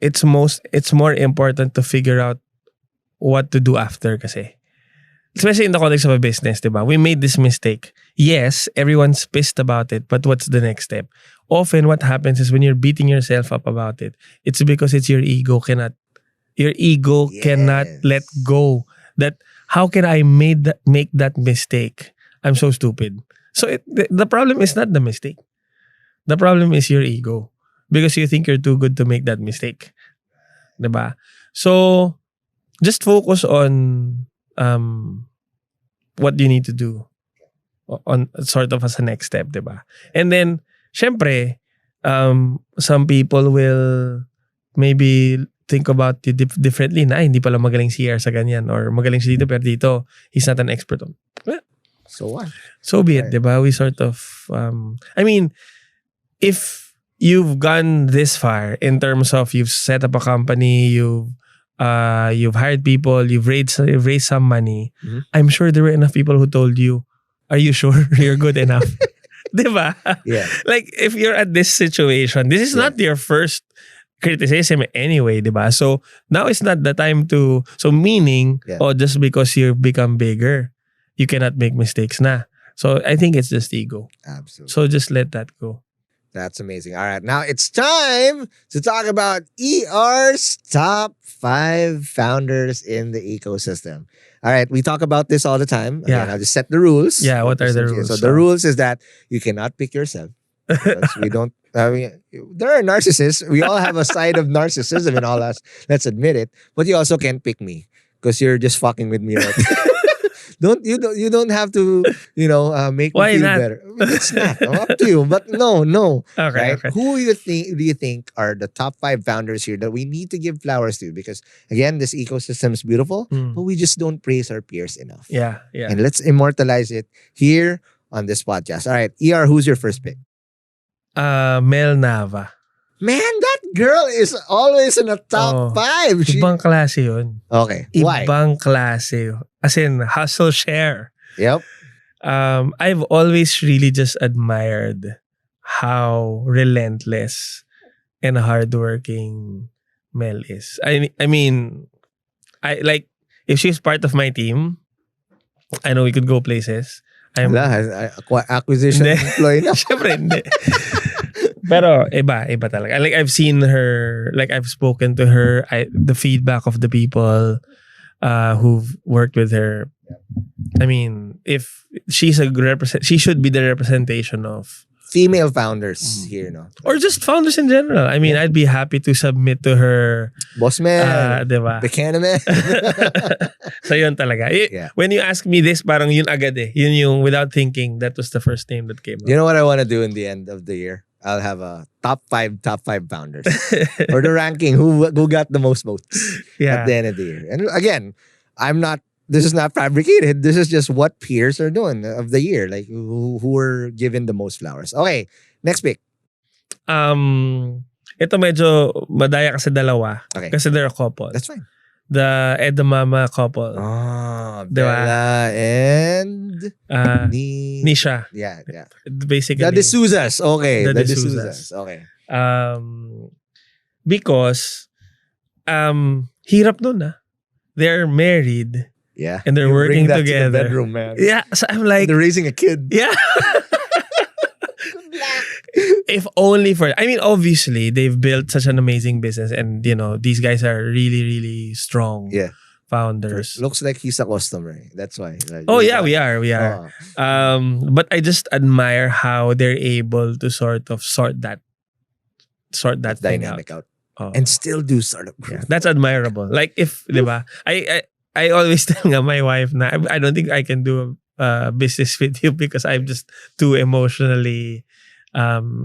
it's more important to figure out what to do after kasi. Especially in the context of a business, diba? We made this mistake. Yes, everyone's pissed about it, but what's the next step? Often what happens is when you're beating yourself up about it, it's because it's your ego cannot let go. That how can I make that mistake? I'm so stupid. So the problem is not the mistake. The problem is your ego because you think you're too good to make that mistake. Diba? So just focus on what you need to do on sort of as a next step, diba? And then, syempre, some people will maybe think about you differently na, hindi pala magaling si ER sa ganyan or magaling si dito pero dito, he's not an expert on. Well, so what? So be it, diba? We sort of, if you've gone this far in terms of you've set up a company, you've hired people, you've raised some money. Mm-hmm. I'm sure there were enough people who told you, are you sure you're good enough? Diba? Yeah. Like if you're at this situation, this is not your first criticism anyway, diba? So now it's not the time to, so meaning, just because you've become bigger, you cannot make mistakes na. So I think it's just ego. Absolutely. So just let that go. That's amazing. All right. Now it's time to talk about ER's top 5 founders in the ecosystem. All right. We talk about this all the time. Again, I'll just set the rules. Yeah. What are the rules? So the rules is that you cannot pick yourself. We don't, there are narcissists. We all have a side of narcissism in all us. Let's admit it. But you also can't pick me because you're just fucking with me. Right? You don't have to make me feel better. It's not up to you. But no. Okay, right? Who do you think are the top 5 founders here that we need to give flowers to? Because again, this ecosystem is beautiful, but we just don't praise our peers enough. Yeah. And let's immortalize it here on this podcast. All right, ER, who's your first pick? Mel Nava. Man, that girl is always in the top 5. Ibang klase yun. Okay. Why? Ibang klase. As in, Hustleshare. Yep. I've always really just admired how relentless and hardworking Mel is. I mean, I like, if she's part of my team, I know we could go places. Acquisition employee na. Siyempre, hindi. Pero iba talaga. Like I've seen her, like I've spoken to her, the feedback of the people who've worked with her. I mean, if she's she should be the representation of female founders here, no? Or just founders in general. I mean, I'd be happy to submit to her. Boss man. Diba? The man. So yun talaga. When you ask me this, parang yun agad eh. Yun yung without thinking, that was the first name that came up. You know what I want to do in the end of the year? I'll have a top five founders or the ranking who got the most votes at the end of the year. And again, I'm not. This is not fabricated. This is just what peers are doing of the year, like who were given the most flowers. Okay, next pick. Ito medyo madaya kasi dalawa. Okay. Kasi they're a couple. That's fine. The Edamama couple. Oh, diba? Bella and Nisha. Yeah. Basically. The D'Souza's. Okay. The D'Souza's. Okay. Because hirap nun they're married. Yeah. And they're working together. To the bedroom, man. Yeah. So I'm like, they're raising a kid. Yeah. If only for, I mean, obviously they've built such an amazing business, and these guys are really, really strong founders. Looks like he's a customer. That's why. Like, we are. But I just admire how they're able to sort that dynamic out. And still do startup growth. Yeah, that's admirable. Like if, diba? I always tell my wife na I don't think I can do a business with you because I'm just too emotionally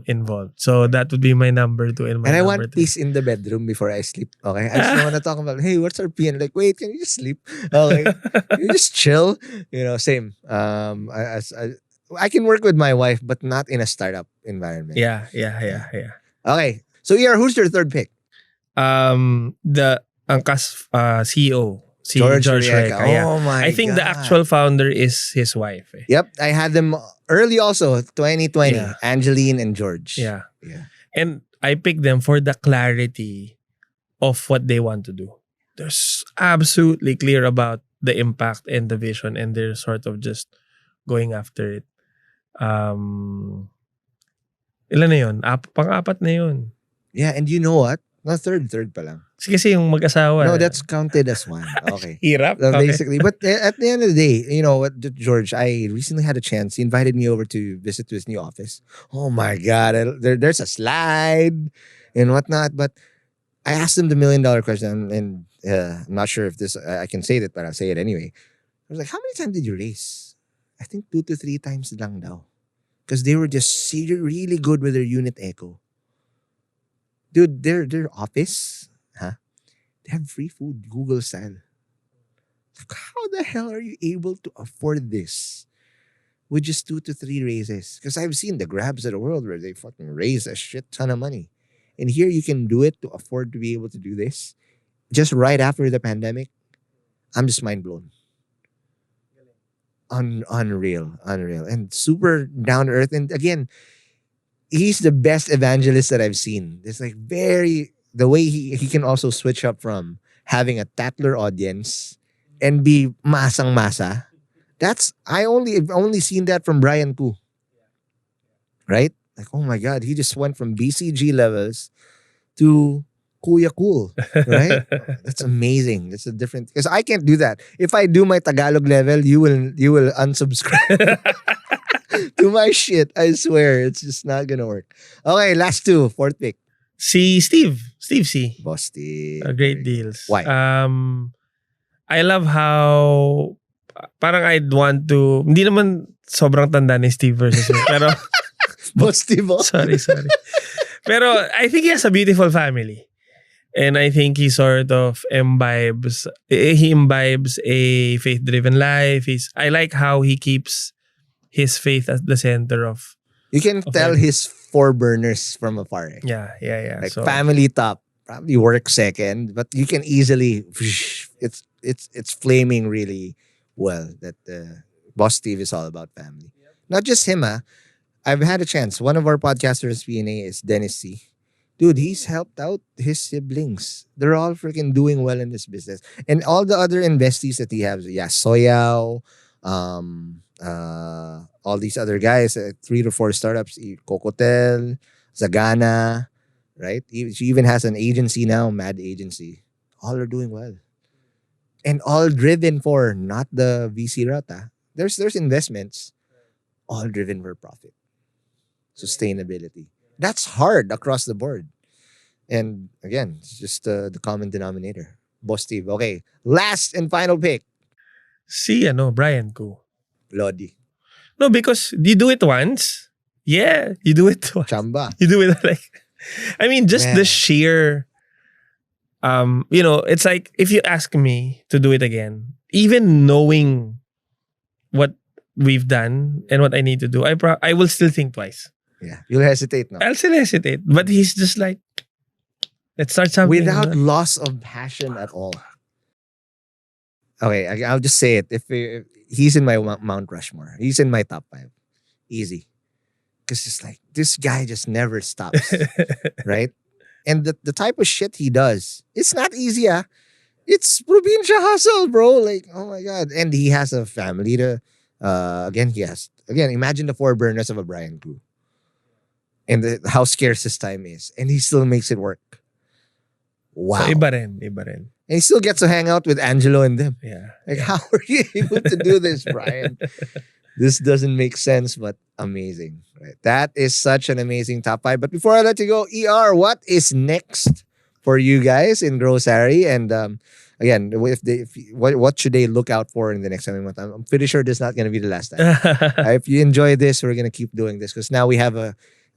involved. So that would be my number 2 and my and I number want 3. peace in the bedroom before I sleep. Okay, I just want to talk about, hey, what's our PN? Like, wait, can you just sleep? Okay, you just chill. Same. I can work with my wife, but not in a startup environment. Yeah. Okay, so who's your third pick? The Angkas CEO. George Reka. Oh my God. I think the actual founder is his wife. Yep, I had them early also, 2020. Yeah. Angeline and George. Yeah. And I picked them for the clarity of what they want to do. They're absolutely clear about the impact and the vision, and they're sort of just going after it. Ilan na yun? Pang-apat na yun. Yeah, and you know what? No, third pa lang. Kasi yung mag-asawa. No, that's counted as one. Okay. Hirap. Basically. But at the end of the day, you know what, George, I recently had a chance. He invited me over to visit his new office. Oh my God. There's a slide and whatnot. But I asked him the $1 million question, and I'm not sure if this, I can say that, but I'll say it anyway. I was like, how many times did you raise? I think 2 to 3 times lang daw. Because they were just really good with their unit echo. Dude, their office, they have free food, Google style. Like, how the hell are you able to afford this with just 2 to 3 raises? Because I've seen the Grabs of the world where they fucking raise a shit ton of money. And here you can do it to afford to be able to do this. Just right after the pandemic, I'm just mind blown. Unreal. And super down to earth. And again, he's the best evangelist that I've seen. It's like the way he can also switch up from having a tattler audience and be masang masa. I've only seen that from Brian Koo. Right? Like, oh my God, he just went from BCG levels to Kuya Cool. Right? That's amazing. That's a different, because I can't do that. If I do my Tagalog level, you will unsubscribe. To my shit, I swear, it's just not gonna work. Okay, last 2, fourth pick. Steve C. Boss Steve. Great deals. Why? I love how parang I'd want to, hindi naman sobrang tanda ni Steve versus me, pero Boss Steve. Sorry. Pero I think he has a beautiful family. And I think he sort of imbibes a faith-driven life. I like how he keeps his faith at the center of. You can tell his 4 burners from afar. Yeah. Like family top, probably work second, but you can easily, it's flaming really well that Boss Steve is all about family. Yep. Not just him, I've had a chance. One of our podcasters PNA is Dennis C. Dude, he's helped out his siblings. They're all freaking doing well in this business. And all the other investees that he has, Soyao, all these other guys, 3 to 4 startups, Cocotel, Zagana, right? She even has an agency now, Mad Agency. All are doing well. And all driven for not the VC route. There's investments, all driven for profit. Sustainability. That's hard across the board. And again, it's just the common denominator. Boss Steve. Okay. Last and final pick. Brian Koo. Lodi. No, because you do it once, Yeah, you do it twice. Chamba. You do it like, I mean, just Man. the sheer, it's like if you ask me to do it again, even knowing what we've done and what I need to do, I will still think twice. Yeah, you'll hesitate now. I'll still hesitate, but he's just like, let's start something. Without loss of passion at all. Okay, I'll just say it. If he's in my Mount Rushmore, he's in my top 5. Easy. Because it's like, this guy just never stops. Right? And the type of shit he does, it's not easy, ah. It's probinsya hustle, bro. Like, oh my God. And he has a family to, again, imagine the 4 burners of a Brian crew. And how scarce his time is. And he still makes it work. Wow. So, iba rin. And he still gets to hang out with Angelo and them. Yeah. Like, how are you able to do this, Brian? This doesn't make sense, but amazing. Right? That is such an amazing top 5. But before I let you go, ER, what is next for you guys in GrowSari? And again, what should they look out for in the next coming month? I'm pretty sure this is not going to be the last time. If you enjoy this, we're going to keep doing this because now we have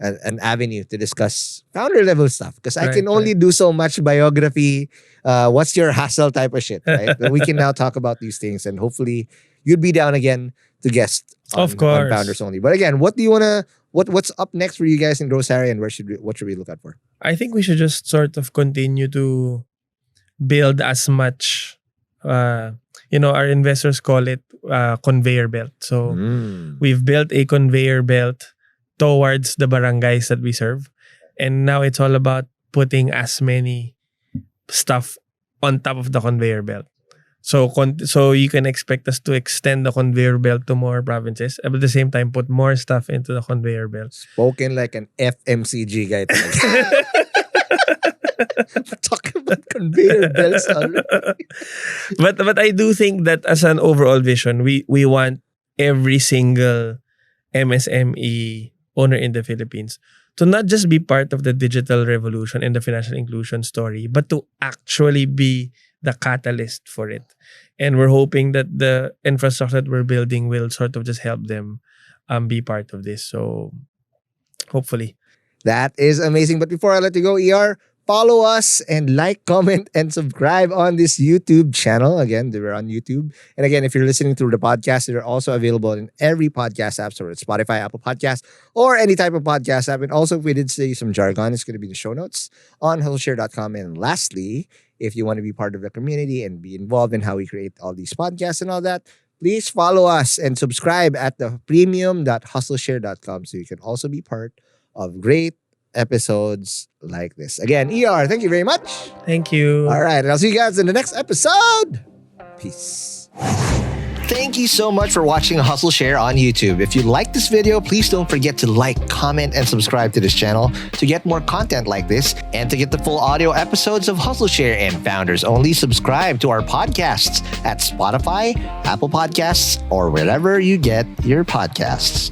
an avenue to discuss founder level stuff. Because I can only do so much biography. What's your hustle type of shit, right? But we can now talk about these things, and hopefully you'd be down again to guest on Founders Only. But again, what do you wanna? What's up next for you guys in GrowSari, and what should we look out for? I think we should just sort of continue to build as much. Our investors call it conveyor belt. So we've built a conveyor belt towards the barangays that we serve, and now it's all about putting as many stuff on top of the conveyor belt. So you can expect us to extend the conveyor belt to more provinces, but at the same time put more stuff into the conveyor belt. Spoken like an FMCG guy. Talking about conveyor belts already. But I do think that as an overall vision, we want every single MSME owner in the Philippines to not just be part of the digital revolution and the financial inclusion story, but to actually be the catalyst for it. And we're hoping that the infrastructure that we're building will sort of just help them be part of this. So hopefully. That is amazing. But before I let you go, ER, follow us and like, comment, and subscribe on this YouTube channel. Again, we're on YouTube. And again, if you're listening through the podcast, they're also available in every podcast app. So it's Spotify, Apple Podcasts, or any type of podcast app. And also, if we did say some jargon, it's going to be in the show notes on hustleshare.com. And lastly, if you want to be part of the community and be involved in how we create all these podcasts and all that, please follow us and subscribe at the premium.hustleshare.com so you can also be part of great episodes like this. Again, ER, thank you very much. Thank you. All right, and I'll see you guys in the next episode. Peace. Thank you so much for watching Hustleshare on YouTube. If you like this video, please don't forget to like, comment, and subscribe to this channel to get more content like this. And to get the full audio episodes of Hustleshare and Founders Only, subscribe to our podcasts at Spotify, Apple Podcasts, or wherever you get your podcasts.